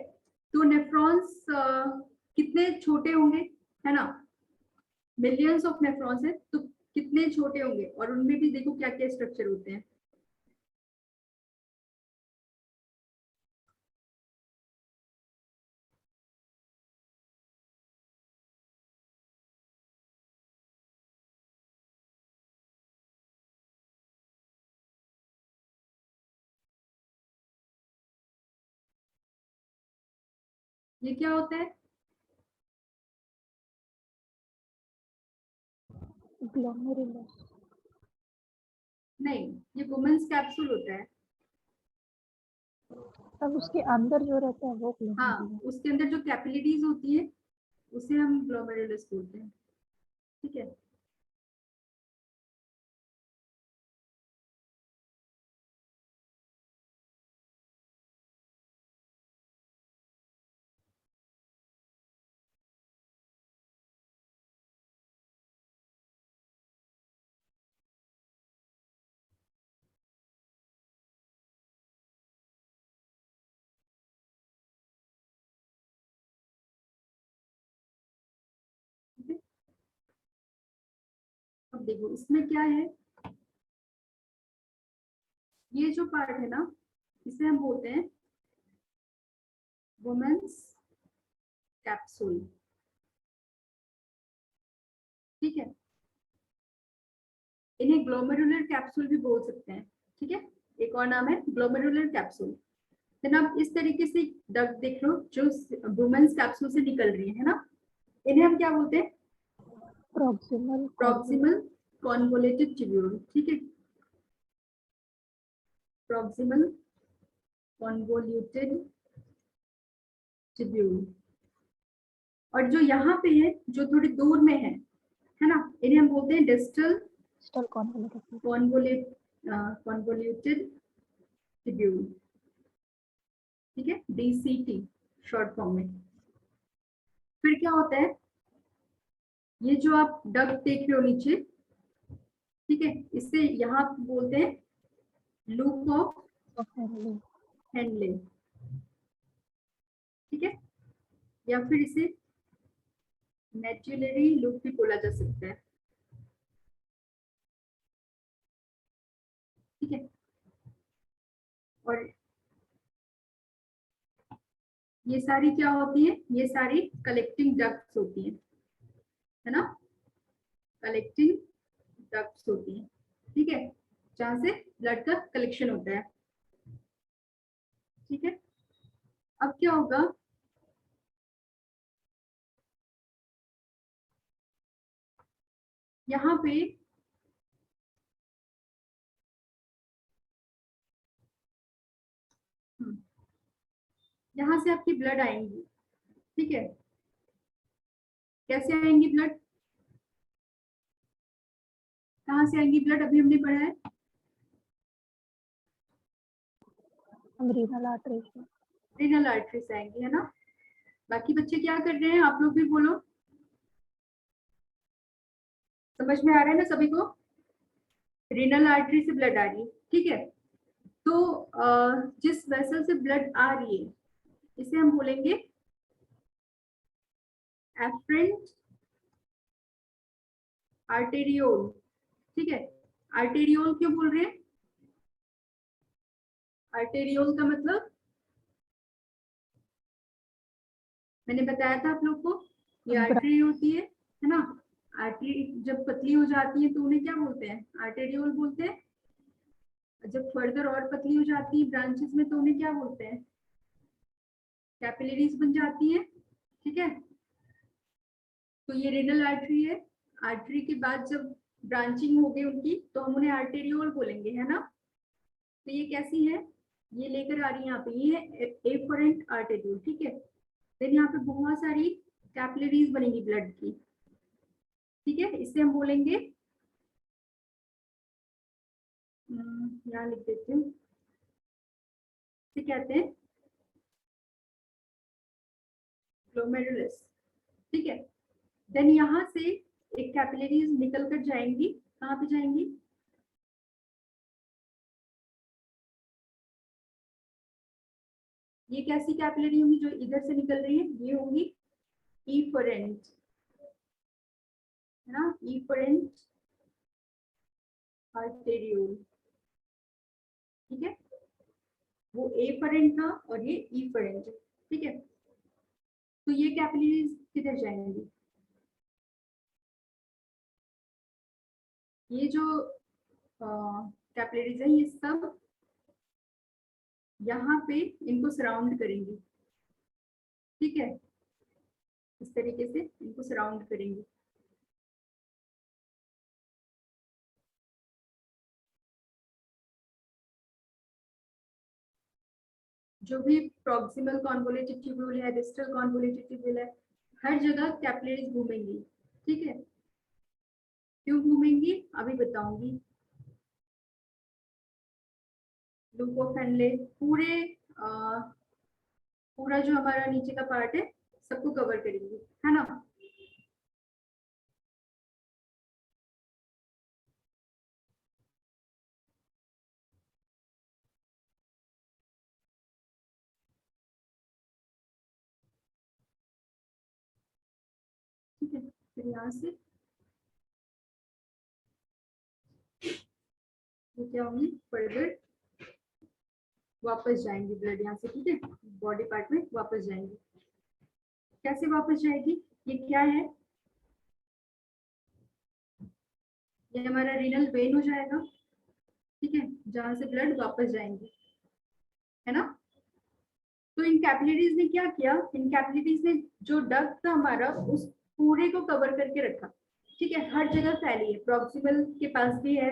Speaker 1: तो नेफ्रॉन्स कितने छोटे होंगे, है ना, मिलियंस ऑफ नेफ्रॉन्स है तो कितने छोटे होंगे, और उनमें भी देखो क्या क्या स्ट्रक्चर होते हैं। ये क्या होता है,
Speaker 2: Glomerulus.
Speaker 1: नहीं, ये वुमेन्स कैप्सूल होता है।
Speaker 2: तब उसके अंदर जो रहता है वो
Speaker 1: हाँ,
Speaker 2: glomerulus.
Speaker 1: उसके अंदर जो कैपिलरीज होती है उसे हम ग्लोमेरुलस बोलते हैं, ठीक है। ठीक है? अब देखो इसमें क्या है, ये जो पार्ट है ना इसे हम बोलते हैं वुमेन्स कैप्सूल, ठीक है। इन्हें ग्लोमेरुलर कैप्सूल भी बोल सकते हैं, ठीक है। एक और नाम है ग्लोमेरुलर कैप्सूल। जनाब इस तरीके से डग देख लो जो वुमेन्स कैप्सूल से निकल रही है ना, इन्हें हम क्या बोलते हैं,
Speaker 2: Proximal
Speaker 1: प्रॉक्सिमल कॉन्वोलेटेड ट्यूब्यूल, ठीक है, प्रॉक्सिमल कॉन्वोल्यूटेड ट्यूब्यूल। और जो यहाँ पे है जो थोड़ी दूर में है ना, इन्हें हम बोलते हैं डिस्टल
Speaker 2: convoluted.
Speaker 1: कॉन्वोल्यूटेड ट्यूब्यूल, ठीक है, DCT शॉर्ट फॉर्म में। फिर क्या होता है, ये जो आप डग देख रहे हो नीचे, ठीक है, इससे यहाँ बोलते हैं लूप ऑफ
Speaker 2: Henle.
Speaker 1: हेनले, ठीक है, या फिर इसे नेचुरली लूप भी बोला जा सकता है, ठीक है। और ये सारी क्या होती है, ये सारी कलेक्टिंग डक्ट्स होती है ना, कलेक्टिंग डक्ट्स होती है, ठीक है, जहां से ब्लड का कलेक्शन होता है, ठीक है। अब क्या होगा, यहाँ पे यहाँ से आपकी ब्लड आएंगी, ठीक है। कैसे आएंगी ब्लड, कहाँ से आएंगी ब्लड, अभी हमने पढ़ा है
Speaker 2: Renal artery से.
Speaker 1: रीनल आर्टरी से आएंगी, है ना। बाकी बच्चे क्या कर रहे हैं, आप लोग भी बोलो, समझ में आ रहा है ना सभी को, रीनल आर्टरी से ब्लड आ रही है, ठीक है। तो जिस वेसल से ब्लड आ रही है इसे हम बोलेंगे एफरेंट आर्टेरियोल, ठीक है। आर्टेरियोल क्यों बोल रहे हैं, आर्टेरियोल का मतलब मैंने बताया था आप लोग को, ये आर्टरी होती है ना। आर्टरी जब पतली हो जाती है तो उन्हें क्या बोलते हैं, आर्टेरियोल बोलते हैं। जब फर्दर और पतली हो जाती है ब्रांचेस में तो उन्हें क्या बोलते हैं, कैपिलरीज बन जाती है, ठीक है। तो ये रेनल आर्टरी है, आर्टरी के बाद जब ब्रांचिंग हो गई उनकी तो हम उन्हें आर्टेरियोल बोलेंगे, है ना। तो ये कैसी है, ये लेकर आ रही है यहाँ पे, ये है एफरेंट आर्टेरियोल, ठीक है। देन यहाँ पे बहुत सारी कैपिलरीज बनेंगी ब्लड की, ठीक है। इससे हम बोलेंगे, यहाँ लिख देती हूँ, इसे कहते हैं ग्लोमेरुलस, ठीक है। देन यहाँ से एक कैपिलरीज निकल कर जाएंगी, कहाँ पे जाएंगी, ये कैसी कैपिलरी होंगी जो इधर से निकल रही है, ये होंगी इफरेंट, है ना, इफरेंट आर्टेरियोल, ठीक है। वो एफरेंट था और ये इफरेंट, ठीक है। तो ये कैपिलरीज किधर जाएंगी, ये जो कैपिलरीज है ये सब यहाँ पे इनको सराउंड करेंगी, ठीक है। इस तरीके से इनको सराउंड करेंगे। जो भी प्रॉक्सिमल कॉन्वोलेटेड ट्यूब्यूल है, डिस्टल कॉन्वोलेटेड ट्यूब्यूल है, हर जगह कैपिलरीज घूमेंगी, ठीक है। क्यों घूमेंगी अभी बताऊंगी। लूकोफेनले पूरे पूरा जो हमारा नीचे का पार्ट है सबको कवर करेंगे, है ना। ठीक है, फिर यहाँ से ये क्या होंगी, फर्दर वापस जाएंगी ब्लड यहाँ से, ठीक है, बॉडी पार्ट में वापस जाएंगी। कैसे वापस जाएगी, ये क्या है, ये हमारा रीनल वेन हो जाएगा, ठीक है, जहां से ब्लड वापस जाएंगे, है ना। तो इन कैपिलरीज ने क्या किया, इन कैपिलरीज ने जो डक्ट था हमारा उस पूरे को कवर करके रखा, ठीक है। हर जगह फैली है, प्रॉक्सिमल के पास भी है,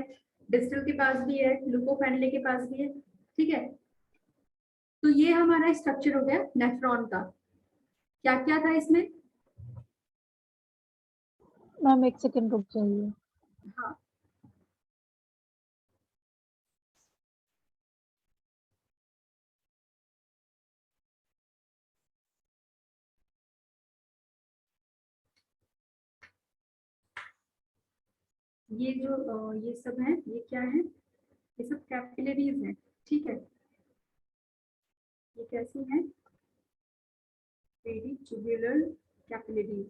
Speaker 1: डिस्टल के पास भी है, लुकोफेनले के पास भी है, ठीक है। तो ये हमारा स्ट्रक्चर हो गया नेफ्रॉन का। क्या क्या था इसमें,
Speaker 2: मैम एक सेकंड रुक जाइए।
Speaker 1: हाँ ये जो ये सब है, ये क्या है, ये सब कैपिलरीज हैं, ठीक है। ये कैसी है, पेरिट्यूबुलर कैपिलरीज।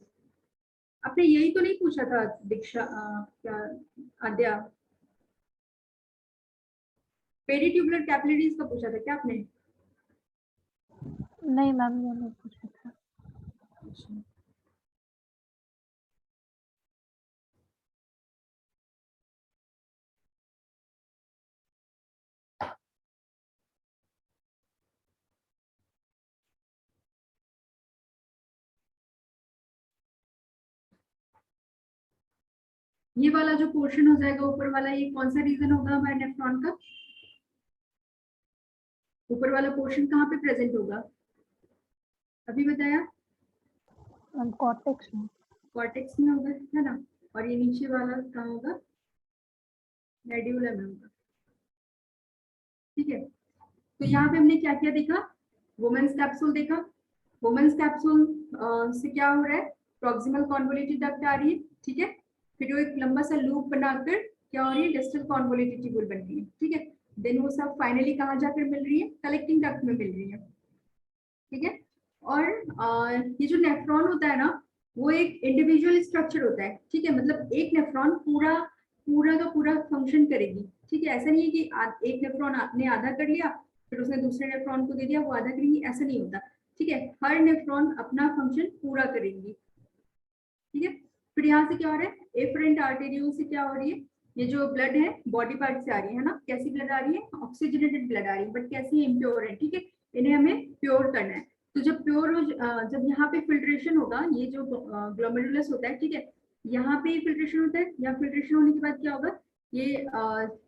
Speaker 1: आपने यही तो नहीं पूछा था दीक्षा, क्या आद्या, पेरिट्यूबुलर कैपिलरीज का पूछा था क्या आपने।
Speaker 2: नहीं मैम ये नहीं पूछा था।
Speaker 1: ये वाला जो पोर्शन हो जाएगा ऊपर वाला, ये कौन सा रीजन होगा हमारे नेफ्रॉन का, ऊपर वाला पोर्शन कहाँ पे प्रेजेंट होगा, अभी बताया,
Speaker 2: मैम कॉर्टेक्स में।
Speaker 1: कॉर्टेक्स में होगा, है ना। और ये नीचे वाला कहाँ होगा, मेड्यूला में होगा, ठीक है। तो यहाँ पे हमने क्या क्या देखा, वुमेन्स कैप्सूल देखा। वुमेन्स कैप्सूल से क्या हो रहा है, प्रॉक्सिमल कॉन्वोलेटेड डक्ट आ रही है, ठीक है। फिर वो एक लंबा सा लूप बनाकर क्या हो रही है, डिस्टल कॉन्वोलेटेड ट्यूब्यूल बन रही है, ठीक है। देन वो सब फाइनली कहाँ जाकर मिल रही है, कलेक्टिंग डक्ट में मिल रही है, ठीक है। और ये जो नेफ्रॉन होता है ना, वो एक इंडिविजुअल स्ट्रक्चर होता है, ठीक है। मतलब एक नेफ्रॉन पूरा पूरा का पूरा फंक्शन करेगी, ठीक है। ऐसा नहीं है कि एक नेफ्रॉन आपने आधा कर लिया फिर उसने दूसरे नेफ्रॉन को दे दिया वो आधा करेंगी, ऐसा नहीं होता, ठीक है। हर नेफ्रॉन अपना फंक्शन पूरा करेंगी, ठीक है। फिर यहाँ से क्या हो रहा है, एफरेंट आर्टेरियोल से क्या हो रही है, ये जो ब्लड है बॉडी पार्ट से आ रही है ना, कैसी ब्लड आ रही है, ऑक्सीजनेटेड ब्लड आ रही है, बट कैसी है, इम्प्योर है, ठीक है। इन्हें हमें प्योर करना है। तो जब प्योर हो, जब यहाँ पे फिल्ट्रेशन होगा, ये जो ग्लोमेरुलस होता है, ठीक है, यहाँ पे फिल्ट्रेशन होता है, यहाँ फिल्ट्रेशन होने के बाद क्या होगा, ये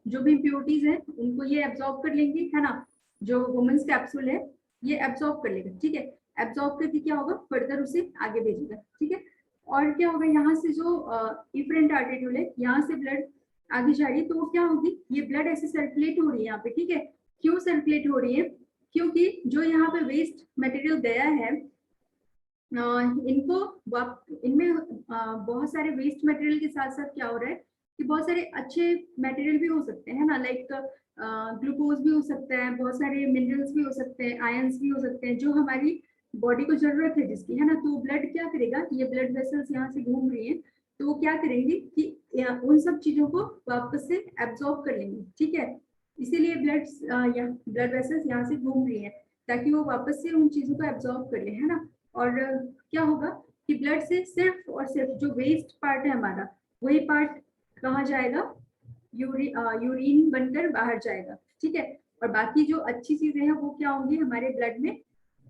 Speaker 1: जो भी इम्प्योरिटीज है उनको ये एब्जॉर्ब कर लेंगे, है ना। जो वुमेन्स कैप्सूल है ये एब्जॉर्ब कर लेगा, ठीक है। एब्जॉर्ब करके क्या होगा, फर्दर उसे आगे भेजेगा, ठीक है। और क्या होगा, यहाँ से जो इफरेंट आर्टेरियोल है, यहाँ से ब्लड आगे जा रही है, तो क्या होगी, ये ब्लड ऐसे सर्कुलेट हो रही है यहाँ पे, ठीक है। क्यों सर्कुलेट हो रही है, क्योंकि जो यहाँ पे वेस्ट मटेरियल गया है, इनको इनमें बहुत सारे वेस्ट मटेरियल के साथ साथ क्या हो रहा है कि बहुत सारे अच्छे मटेरियल भी हो सकते हैं ना, लाइक ग्लूकोज भी हो सकता है, बहुत सारे मिनरल्स भी हो सकते हैं, आयंस भी हो सकते हैं, जो हमारी बॉडी को जरूरत है जिसकी, है ना। तो ब्लड क्या करेगा, ये ब्लड वेसल्स यहाँ से घूम रही है, तो वो क्या करेंगे कि उन सब चीजों को वापस से एब्जॉर्ब कर लेंगे, ठीक है। इसीलिए ब्लड वेसल्स यहाँ से घूम रही है, ताकि वो वापस से उन चीजों को एब्जॉर्ब कर ले, है ना। और क्या होगा कि ब्लड से सिर्फ और सिर्फ जो वेस्ट पार्ट है हमारा, वही पार्ट कहाँ जाएगा, यूरिन बनकर बाहर जाएगा, ठीक है। और बाकी जो अच्छी चीजें हैं वो क्या होंगी, हमारे ब्लड में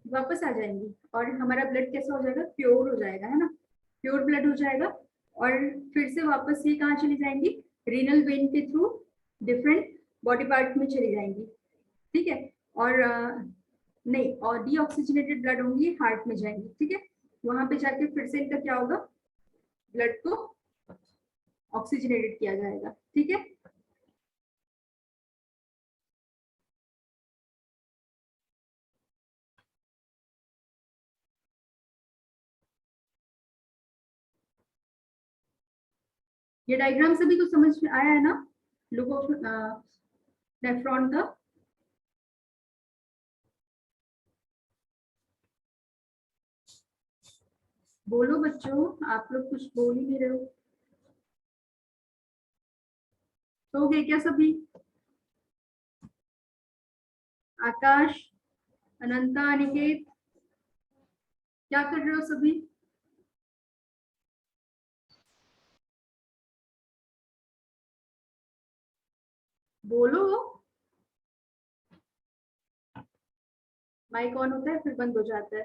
Speaker 1: वापस आ जाएंगी, और हमारा ब्लड कैसा हो जाएगा, प्योर हो जाएगा, है ना। प्योर ब्लड हो जाएगा, और फिर से वापस ये कहाँ चली जाएंगी, रीनल वेन के थ्रू डिफरेंट बॉडी पार्ट में चली जाएंगी, ठीक है। और नहीं, और डीऑक्सीजनेटेड ब्लड होंगी हार्ट में जाएंगी, ठीक है। वहां पे जाके फिर से इनका क्या होगा, ब्लड को ऑक्सीजनेटेड किया जाएगा, ठीक है। ये डायग्राम सभी को समझ में आया है ना, लोगों नेफ्रॉन का। बोलो बच्चों, आप लोग कुछ बोल ही नहीं रहे हो। सो गए क्या सभी, आकाश, अनंता, अनिकेत, क्या कर रहे हो सभी। बोलो, माइक ऑन होता है फिर बंद हो जाता है।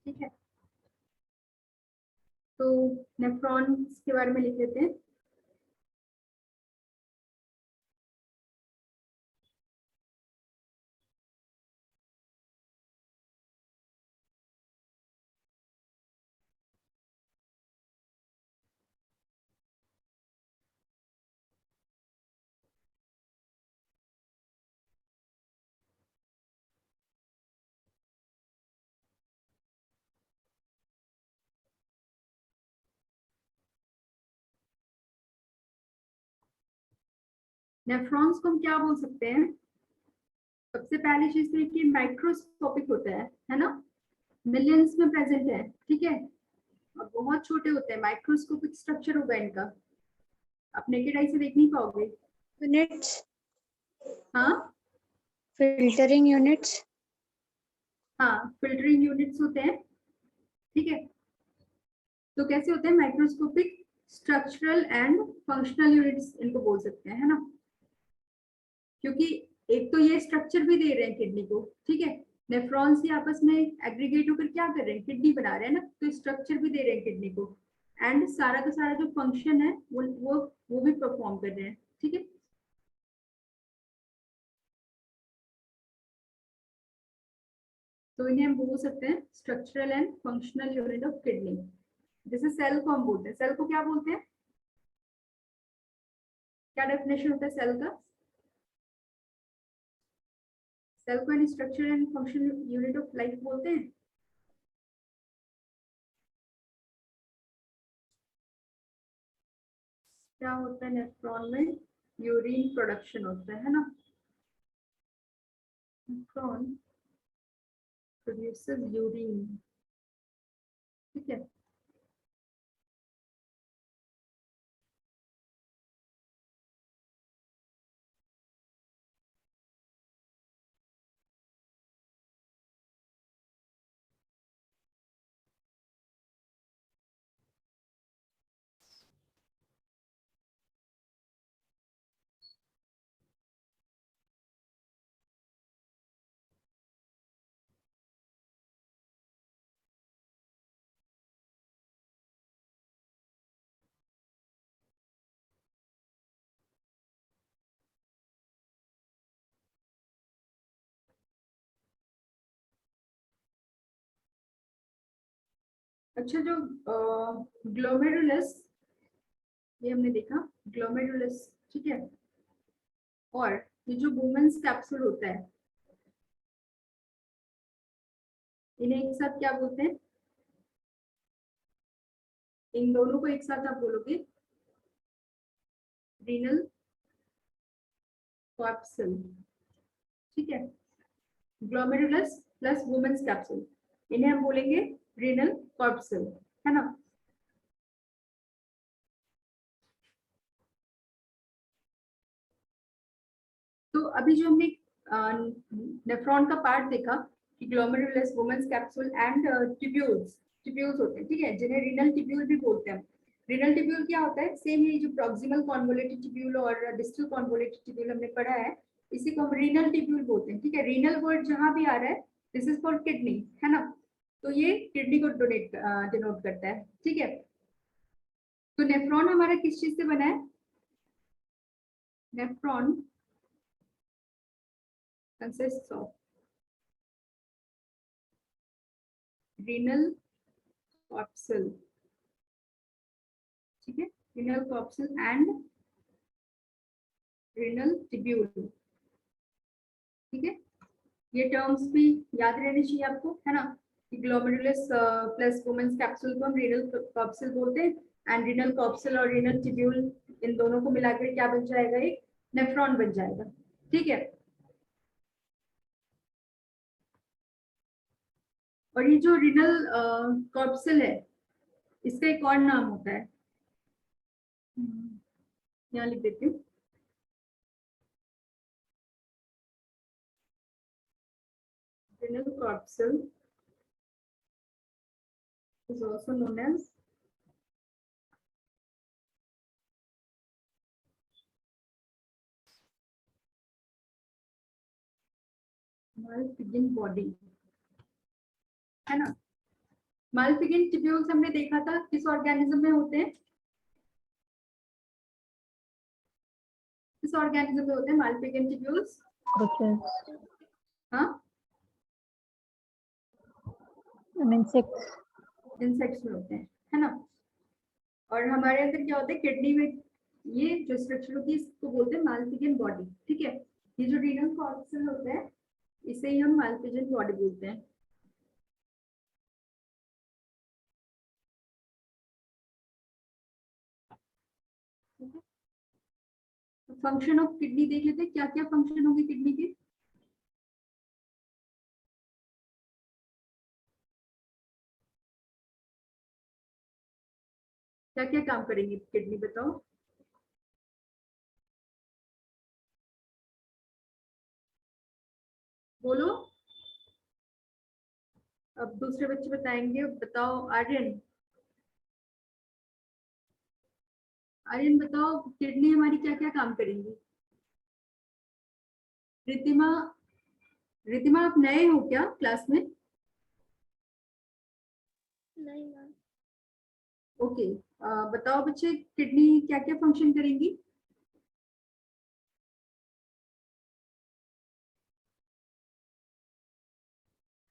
Speaker 1: ठीक है, तो नेफ्रॉन्स के बारे में लिख लेते हैं। नेफ्रॉन्स को हम क्या बोल सकते हैं, सबसे पहली चीज तो ये माइक्रोस्कोपिक होता है ना, मिलियंस में प्रेजेंट है, ठीक है। और बहुत छोटे होते हैं, माइक्रोस्कोपिक स्ट्रक्चर होगा इनका, आप नेकेड आई से देख नहीं पाओगे।
Speaker 3: यूनिट्स,
Speaker 1: हाँ
Speaker 3: फिल्टरिंग यूनिट्स।
Speaker 1: हाँ, फिल्टरिंग यूनिट्स होते हैं, ठीक है। तो कैसे होते हैं, microscopic structural and functional units इनको बोल सकते हैं, है ना। क्योंकि एक तो ये स्ट्रक्चर भी दे रहे हैं किडनी को, ठीक है। नेफ्रॉन्स ही आपस में एग्रीगेट होकर क्या कर रहे हैं, किडनी बना रहे हैं ना, तो स्ट्रक्चर भी दे रहे हैं किडनी को, एंड सारा का सारा जो फंक्शन है वो भी परफॉर्म कर रहे हैं, ठीक है। तो इन्हें हम बोल सकते हैं structural and functional unit of kidney. जैसे सेल को हम बोलते हैं, सेल को क्या बोलते हैं, क्या डेफिनेशन होता है सेल का, सेल को an structure and function unit of life बोलते हैं। क्या होता है नेफ्रॉन में, यूरिन प्रोडक्शन होता है ना, नेफ्रॉन प्रोड्यूसेस यूरिन, ठीक है। अच्छा, जो ग्लोमेरुलस, ये हमने देखा ग्लोमेरुलस, ठीक है। और ये जो वुमेन्स कैप्सूल होता है, इन्हें एक साथ क्या बोलते हैं? इन दोनों को एक साथ आप बोलोगे रीनल कैप्सूल, ठीक है। ग्लोमेरुलस प्लस वुमेन्स कैप्सूल, इन्हें हम बोलेंगे रीनल कैप्सूल, है ना। तो अभी जो हमने नेफ्रॉन का पार्ट देखा कि glomerulus, Bowman's capsule and tubules होते हैं, ठीक है, जिन्हें रीनल ट्यूब्यूल भी बोलते हैं। रीनल ट्यूब्यूल क्या होता है? सेम ये जो प्रॉक्सिमल कॉन्वोलेटेड ट्यूब्यूल और डिस्टल कॉन्वोलेटेड ट्यूब्यूल हमने पढ़ा है, इसी को हम रीनल ट्यूब्यूल बोलते हैं, ठीक है। रीनल वर्ड जहां भी आ रहा है, दिस इज फॉर किडनी, है ना। तो ये किडनी को डिनोट करता है, ठीक है। तो नेफ्रॉन हमारा किस चीज से बना है? Nephron consists of renal corpuscle, ठीक है, renal corpuscle and renal tubule, ठीक है। ये टर्म्स भी याद रहने चाहिए आपको, है ना, कि ग्लोमेरुलस प्लस वुमेन्स कैप्सूल को हम renal corpuscle बोलते हैं, एंड renal corpuscle और renal tubule, इन दोनों को मिलाकर क्या बन जाएगा? एक नेफ्रॉन बन जाएगा, ठीक है। और ये जो renal corpuscle है, इसका एक और नाम होता है, यहाँ लिख देती हूँ, renal corpuscle is also known as Malpighian body, है ना। Malpighian tubules हमने देखा था किस ऑर्गेनिज्म में होते हैं? किस ऑर्गेनिज्म में होते हैं Malpighian tubules? हाँ, इंसेक्ट्स में होते हैं, है ना। और हमारे अंदर क्या होता है? किडनी में ये जो स्ट्रक्चर होती है, इसको बोलते हैं Malpighian बॉडी, ठीक है। ये जो रीनल कॉर्पस्कल होता है, इसे ही हम Malpighian बॉडी बोलते हैं। फंक्शन ऑफ किडनी देख लेते हैं, क्या क्या फंक्शन होगी किडनी के? क्या क्या काम करेंगी किडनी, बताओ। बोलो, अब दूसरे बच्चे बताएंगे, बताओ। आर्यन, आर्यन बताओ, किडनी हमारी क्या क्या काम करेंगी? रितिमा, रितिमा आप नए हो क्या क्लास में?
Speaker 3: नहीं मैम।
Speaker 1: ओके, बताओ बच्चे, किडनी क्या क्या फंक्शन करेंगी?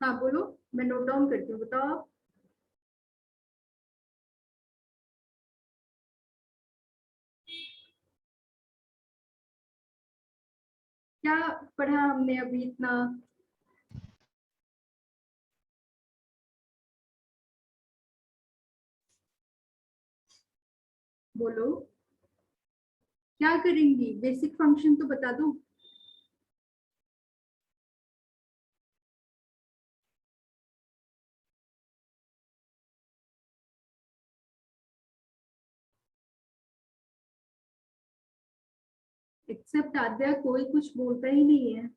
Speaker 1: हाँ बोलो, मैं नोट डाउन करती हूँ, बताओ आप। क्या पढ़ा हमने अभी इतना? बोलो, क्या करेंगी? बेसिक फंक्शन तो बता दो। एक्सेप्ट आद्या, कोई कुछ बोलता ही नहीं है।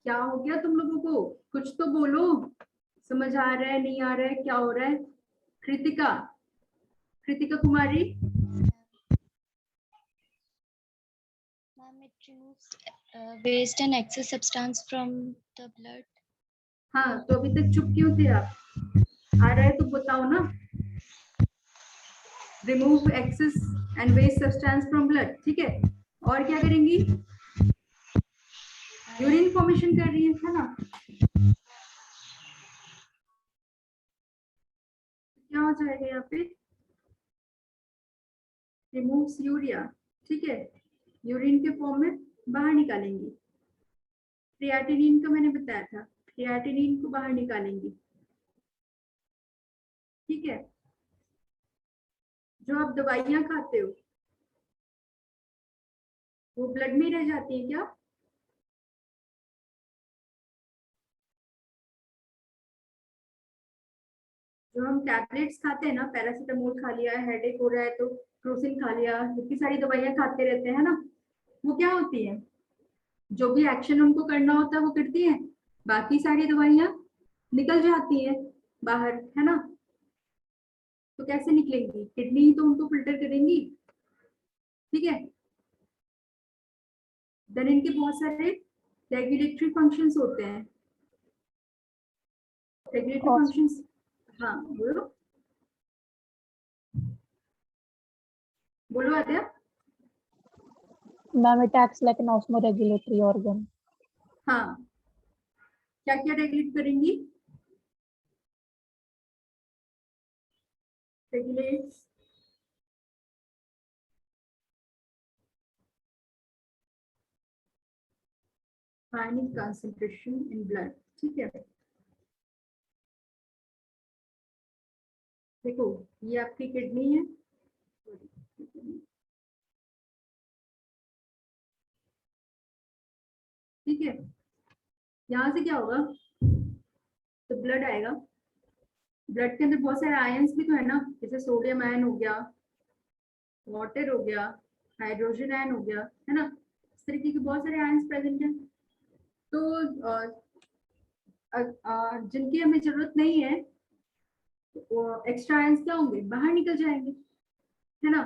Speaker 1: क्या हो गया तुम लोगों को? कुछ तो बोलो, समझ आ रहा है, नहीं आ रहा है, क्या हो रहा है? कृतिका, कृतिका कुमारी।
Speaker 3: Ma'am, it removes waste and excess substance from the blood.
Speaker 1: हाँ, तो अभी तक चुप क्यों थे आप? आ रहा है तो बताओ ना। Remove excess and waste substance from blood, ठीक है। और क्या करेंगी? यूरिन फॉर्मेशन कर रही है ना, क्या हो जाएगा यहाँ पे, रिमूव्स यूरिया, ठीक है, यूरिन के फॉर्म में बाहर निकालेंगी। क्रिएटिनिन का मैंने बताया था, क्रिएटिनिन को बाहर निकालेंगी, ठीक है। जो आप दवाइयां खाते हो वो ब्लड में रह जाती है क्या? जो हम टैबलेट्स खाते हैं ना, पैरासीटामोल खा लिया, हेडेक हो रहा है तो क्रोसिन खा लिया, इतनी सारी दवाइयां खाते रहते हैं ना, वो क्या होती है, जो भी एक्शन उनको करना होता है वो करती है, बाकी सारी दवाइयां निकल जाती है बाहर, है ना। तो कैसे निकलेंगी, किडनी ही तो उनको फिल्टर करेंगी, ठीक है। देन इनके बहुत सारे रेगुलेटरी फंक्शंस होते हैं, रेगुलेटरी
Speaker 2: और
Speaker 1: फंक्शंस, हाँ बोलो बोलो Aadya.
Speaker 2: Ma'am it acts like an osmoregulatory organ.
Speaker 1: हाँ, क्या क्या रेगुलेट करेंगी, regulates ionic concentration in blood, ठीक है। देखो ये आपकी किडनी है, ठीक है। यहाँ से क्या होगा, तो ब्लड आएगा, ब्लड के अंदर बहुत सारे आयंस भी तो है ना, जैसे सोडियम आयन हो गया, वाटर हो गया, हाइड्रोजन आयन हो गया, है ना, इस तरीके के बहुत सारे आयंस प्रेजेंट हैं। तो जिनकी हमें जरूरत नहीं है, वो एक्स्ट्रा आयंस क्या होंगे, बाहर निकल जाएंगे, है ना।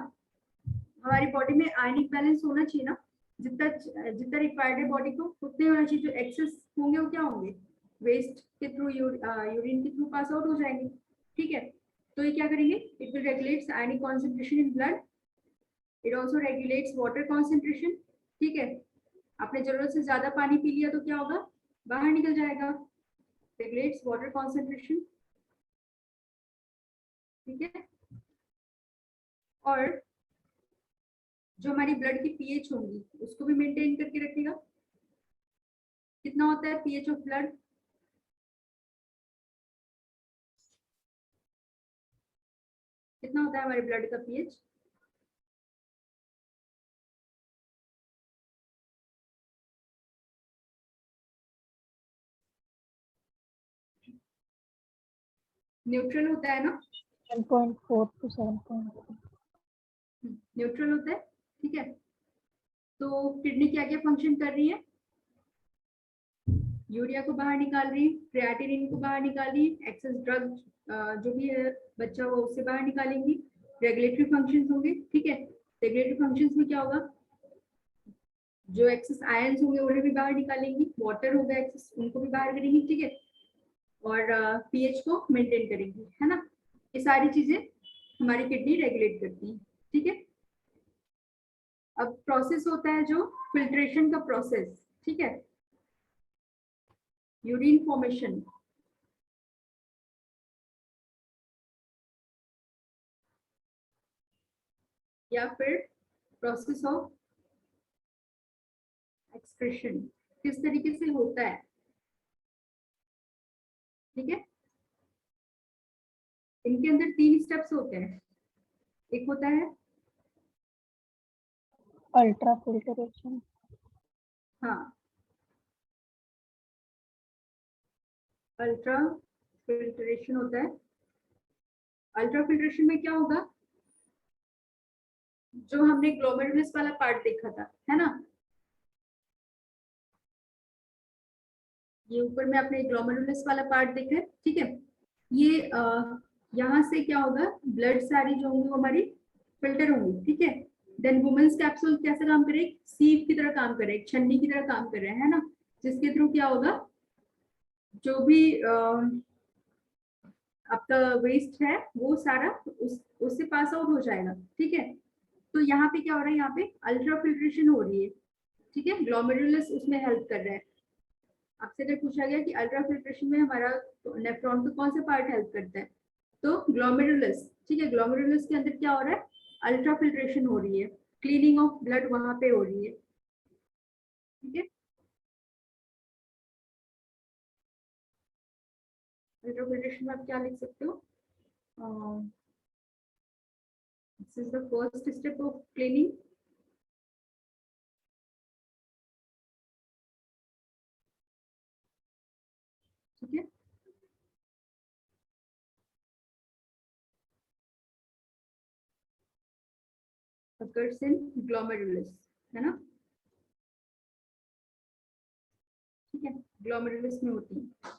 Speaker 1: हमारी बॉडी में आयनिक बैलेंस होना चाहिए ना, जितना जितना रिक्वायर्ड है बॉडी को उतने होना चाहिए, जो एक्सेस होंगे वो क्या होंगे, वेस्ट के थ्रू, यूरिन के थ्रू पास आउट हो जाएंगे, ठीक है। तो ये क्या करेंगे, it will regulates ionic concentration in blood, it also regulates water concentration, ठीक है। आपने जरूरत से ज्यादा पानी पी लिया तो क्या होगा, बाहर निकल जाएगा, रेगुलेट्स वाटर कॉन्सेंट्रेशन, ठीक है। और जो हमारी ब्लड की पीएच होंगी उसको भी मेंटेन करके रखेगा। कितना होता है पीएच ऑफ ब्लड, कितना होता है हमारे ब्लड का पीएच, न्यूट्रल होता है ना,
Speaker 2: 7.4 to 7.3।
Speaker 1: न्यूट्रल होता है, ठीक है। तो किडनी क्या क्या फंक्शन कर रही है, यूरिया को बाहर निकाल रही है, क्रिएटिनिन को बाहर निकाल रही है, एक्सेस ड्रग जो भी है बच्चा वो उससे बाहर निकालेंगी, रेगुलेटरी फंक्शंस होंगे, ठीक है। रेगुलेटरी फंक्शंस में क्या होगा, जो एक्सेस आयंस होंगे उन्हें भी बाहर निकालेंगी, वाटर होगा एक्सेस उनको भी बाहर करेंगी, ठीक है। और पीएच को मेंटेन करेंगी, है ना। ये सारी चीजें हमारी किडनी रेगुलेट करती है, ठीक है। अब प्रोसेस होता है जो फिल्ट्रेशन का प्रोसेस, ठीक है, यूरिन फॉर्मेशन, या फिर प्रोसेस ऑफ एक्सक्रीशन, किस तरीके से होता है, ठीक है। इनके अंदर 3 स्टेप्स होते हैं, एक होता है,
Speaker 2: अल्ट्रा फिल्टरेशन।
Speaker 1: हाँ, अल्ट्रा फिल्ट्रेशन होता है। अल्ट्रा फिल्ट्रेशन में क्या होगा, जो हमने ग्लोमेरुलस वाला पार्ट देखा था, है ना, ये ऊपर में आपने ग्लोमेरुलस वाला पार्ट देखा है, ठीक है। ये यहाँ से क्या होगा, ब्लड सारी जो होंगी वो हमारी फिल्टर होंगी, ठीक है। देन वुमेन्स कैप्सूल कैसे काम करे, सीव की तरह काम करे, छन्नी की तरह काम कर रहे हैं, है ना, जिसके थ्रू क्या होगा, जो भी आपका वेस्ट है वो सारा उससे पास आउट हो जाएगा, ठीक है। तो यहाँ पे क्या हो रहा है, यहाँ पे अल्ट्रा फिल्ट्रेशन हो रही है, ठीक है, ग्लोमेरुलस उसमें हेल्प कर रहा है। आपसे अगर पूछा गया कि अल्ट्राफिल्ट्रेशन में हमारा नेफ्रॉन का कौन सा पार्ट हेल्प करता है, तो ग्लोमेरुलस, ठीक है, ग्लोमेरुलस के अंदर क्या हो रहा है, अल्ट्राफिल्ट्रेशन हो रही है, क्लीनिंग ऑफ ब्लड वहां पे हो रही है, ठीक है। अल्ट्राफिल्ट्रेशन में आप क्या लिख सकते हो, this is the first step of cleaning, ठीक है। occurs in glomerulus, है ना, ठीक है, ग्लोमेरुलस में होती है।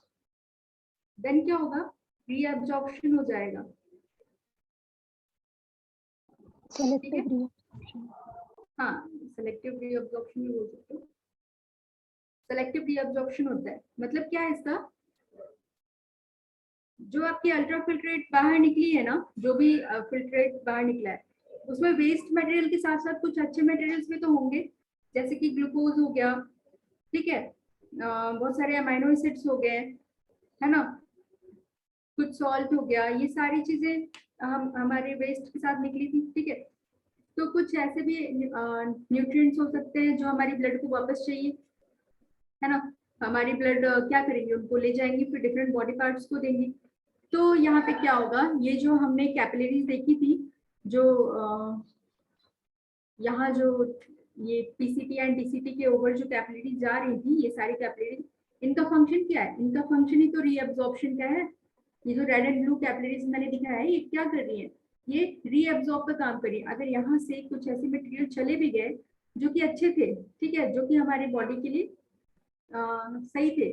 Speaker 1: देन क्या होगा, रीअब्जॉर्प्शन हो जाएगा, ठीक है।
Speaker 2: Selective reabsorption.
Speaker 1: हाँ, सेलेक्टिव रीअब्जॉर्प्शन भी बोल सकते हो। सेलेक्टिव रीअब्जॉर्प्शन होता है, मतलब क्या है इसका, जो आपकी अल्ट्राफिल्ट्रेट बाहर निकली है ना, जो भी फिल्ट्रेट बाहर निकला है, उसमें वेस्ट मटेरियल के साथ साथ कुछ अच्छे मटेरियल्स भी तो होंगे, जैसे कि ग्लूकोज हो गया, ठीक है, बहुत सारे अमाइनो एसिड्स हो गए, है ना, कुछ सॉल्ट हो गया, ये सारी चीजें हम हमारे वेस्ट के साथ निकली थी, ठीक है। तो कुछ ऐसे भी न्यूट्रिएंट्स हो सकते हैं जो हमारी ब्लड को वापस चाहिए, है ना, हमारी ब्लड क्या करेंगे, उनको ले जाएंगे, फिर डिफरेंट बॉडी पार्ट्स को देंगे। तो यहाँ पे क्या होगा, ये जो हमने कैपिलरीज देखी थी, जो यहाँ जो ये पीसीटी एंड डीसीटी के ओवर जो कैपिलरीज जा रही थी, ये सारी कैपिलरीज, इनका फंक्शन क्या है, इनका फंक्शन ही तो रीअब्जॉर्प्शन का है। ये जो रेड एंड ब्लू कैपिलरीज मैंने दिखाया है, ये क्या कर रही है, ये रीअब्जॉर्ब का काम कर रही है। अगर यहाँ से कुछ ऐसे मटेरियल चले भी गए जो कि अच्छे थे, ठीक है, जो कि हमारी बॉडी के लिए सही थे,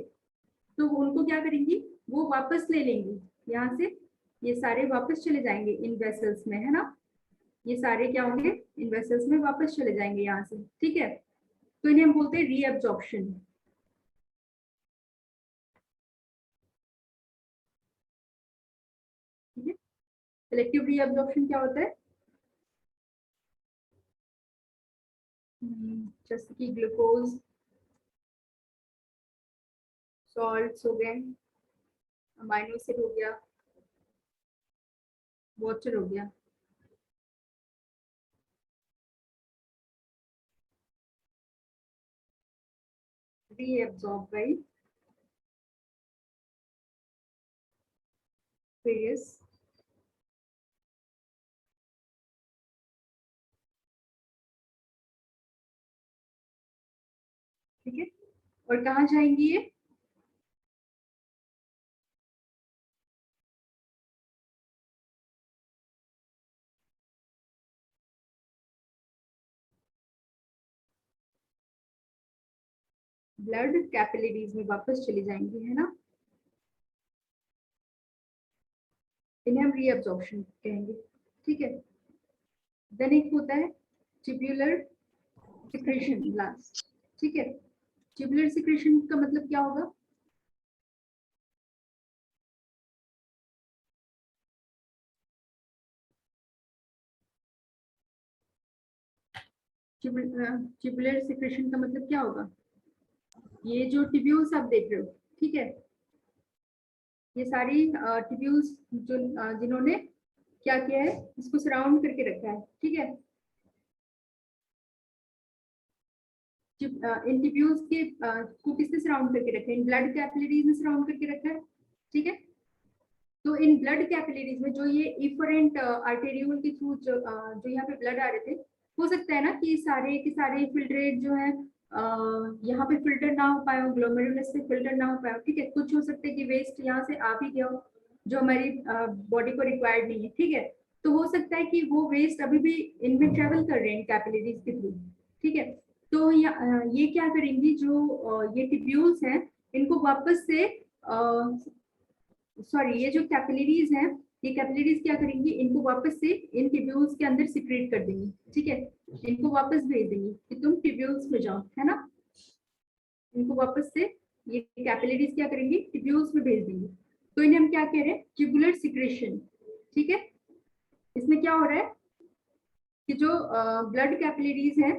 Speaker 1: तो उनको क्या करेंगी, वो वापस ले लेंगी यहाँ से, ये सारे वापस चले जाएंगे इन वेसल्स में, है ना, ये सारे क्या होंगे, इन वेसल्स में वापस चले जाएंगे यहाँ से, ठीक है। तो इन्हें हम बोलते हैं रीअब्जॉर्प्शन, ठीक है। सेलेक्टिव रीअब्जॉर्प्शन क्या होता है, जैसे कि ग्लूकोज, सॉल्ट्स हो गए, अमाइनो एसिड हो गया, वाटर हो गया, reabsorbed by various ठीक है। और कहाँ जाएंगी ये, ब्लड कैपिलरीज में वापस चली जाएंगी, है ना, इन्हें हम रीअब्जॉर्प्शन कहेंगे, ठीक है। देन एक होता है ट्यूब्यूलर सिक्रेशन लास्ट, ठीक है। ट्यूबुलर सिक्रेशन का मतलब क्या होगा, ट्यूबुलर सिक्रेशन का मतलब क्या होगा, ये जो ट्यूब्यूल्स आप देख रहे हो, ठीक है, ये सारी ट्यूब्यूल्स जो जिन्होंने क्या किया है, इसको सराउंड करके रखा है, ठीक है। इन ट्यूब्यूल्स के को किसने सराउंड करके रखा है, इन ब्लड कैपिलरीज ने सराउंड करके रखा है, ठीक है। तो इन ब्लड कैपिलरीज में जो ये इफरेंट आर्टेरियोल के थ्रू जो यहाँ पे ब्लड आ रहे थे, हो सकता है ना कि सारे के सारे फिल्ट्रेट जो है यहाँ पे फिल्टर ना हो पाए, ग्लोमेरुलस से फिल्टर ना हो पाए, ठीक है। कुछ हो सकता है कि वेस्ट यहाँ से आ भी गया हो जो हमारी बॉडी को रिक्वायर्ड नहीं है, ठीक है। तो हो सकता है कि वो वेस्ट अभी भी इनमें ट्रेवल कर रहे हैं कैपिलरीज के थ्रू, ठीक है। तो ये क्या करेंगी, जो ये टिब्यूल्स हैं, इनको वापस से सॉरी, ये जो कैपिलरीज हैं, ये कैपिलरीज क्या करेंगी, इनको वापस से इन टिब्यूल्स के अंदर सिक्रेट कर देंगी, ठीक है। इनको वापस भेज देंगी कि तुम टिब्यूल्स में जाओ, है ना, इनको वापस से ये कैपिलरीज क्या करेंगी, टिब्यूल्स में भेज देंगी। तो इन्हें हम क्या कह रहे हैं, ट्यूबुलर सिक्रेशन, ठीक है। इसमें क्या हो रहा है कि जो ब्लड कैपिलरीज हैं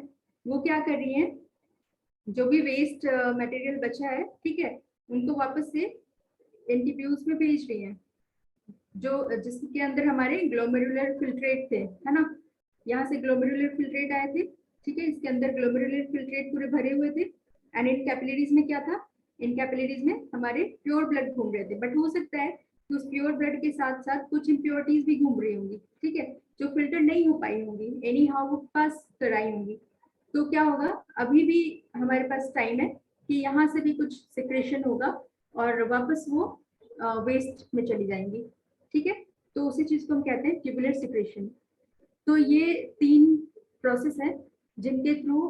Speaker 1: वो क्या कर रही हैं, जो भी वेस्ट मटेरियल बचा है, ठीक है, उनको वापस से एनटीपीयूज में भेज रही है, जो जिसके अंदर हमारे ग्लोमेरुलर फिल्ट्रेट थे, है ना, यहाँ से ग्लोमेरुलर फिल्ट्रेट आए थे, ठीक है, इसके अंदर ग्लोमेरुलर फिल्ट्रेट पूरे भरे हुए थे। एंड इन कैपिलरीज में क्या था, इन कैपिलरीज में हमारे प्योर ब्लड घूम रहे थे, बट हो सकता है कि उस प्योर ब्लड के साथ साथ कुछ इम्प्योरिटीज भी घूम रही होंगी, ठीक है, जो फिल्टर नहीं हो पाई होंगी, एनी हाउ वो पास कराई होंगी। तो क्या होगा, अभी भी हमारे पास टाइम है कि यहाँ से भी कुछ सिक्रेशन होगा और वापस वो वेस्ट में चली जाएंगी, ठीक है। तो उसी चीज को हम कहते हैं ट्यूबुलर सिक्रेशन। तो ये 3 प्रोसेस है जिनके थ्रू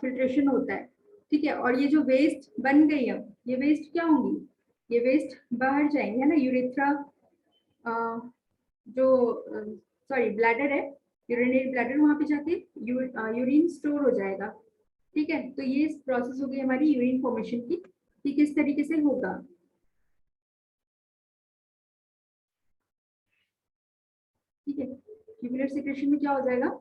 Speaker 1: फिल्ट्रेशन होता है, ठीक है। और ये जो वेस्ट बन गई, अब ये वेस्ट क्या होंगी, ये वेस्ट बाहर जाएंगे, है ना, यूरेथ्रा जो सॉरी ब्लैडर है, यूरिनरी ब्लैडर, वहां पे जाके यूरिन स्टोर हो जाएगा, ठीक है। तो ये प्रोसेस हो गई हमारी यूरिन फॉर्मेशन की, कि किस तरीके से होगा। ठीक है, ट्यूबुलर सिक्रेशन में क्या हो जाएगा,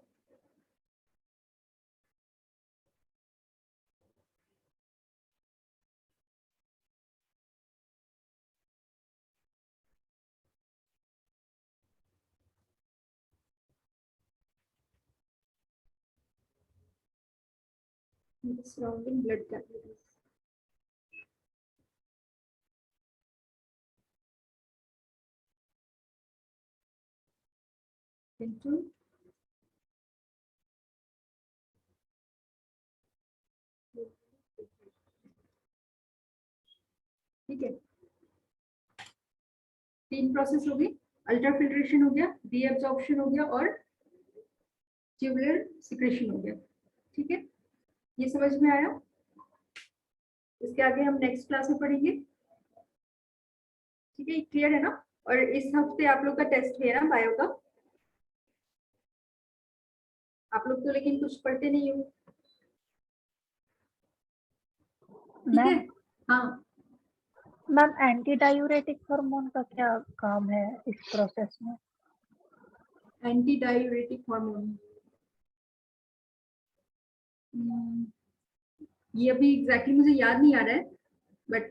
Speaker 1: surrounding blood capillaries. Into ठीक है, 3 प्रोसेस हो गई, अल्ट्रा फिल्ट्रेशन हो गया, रीअब्जॉर्प्शन हो गया और ट्यूबुलर सिक्रेशन हो गया, ठीक है। ये समझ में आया, इसके आगे हम नेक्स्ट क्लास में पढ़ेंगे, ठीक है, क्लियर है ना। और इस हफ्ते आप लोग का टेस्ट भी है ना बायो का, आप लोग तो लेकिन कुछ पढ़ते नहीं हो, ठीक है।
Speaker 2: मैम
Speaker 1: हाँ,
Speaker 2: मैम एंटी डायूरेटिक हार्मोन का क्या काम है इस प्रोसेस में?
Speaker 1: एंटी डायूरेटिक हार्मोन, ये अभी एग्जैक्टली मुझे याद नहीं आ रहा है, बट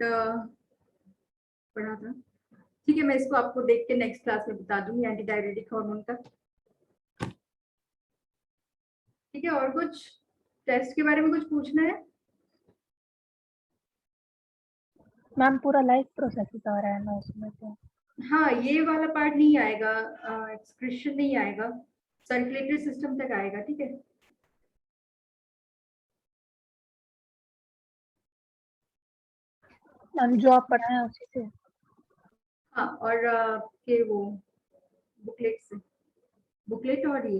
Speaker 1: पढ़ा था, ठीक है, मैं इसको आपको देख के नेक्स्ट क्लास में बता दूंगी एंटी डायूरेटिक हार्मोन का, ठीक है। और कुछ टेस्ट के बारे में कुछ पूछना है?
Speaker 2: मैम पूरा लाइफ प्रोसेस बता रहा है ना उसमें तो।
Speaker 1: हाँ, ये वाला पार्ट नहीं आएगा, एक्सक्रीशन नहीं आएगा, सर्कुलेटरी सिस्टम तक आएगा, ठीक है।
Speaker 2: मैम जो आप पढ़ाए हैं उसी से।
Speaker 1: हाँ, और के वो बुकलेट से, बुकलेट और ये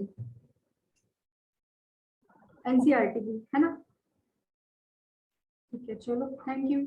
Speaker 1: एनसीईआरटी भी है ना, ठीक है, चलो, थैंक यू।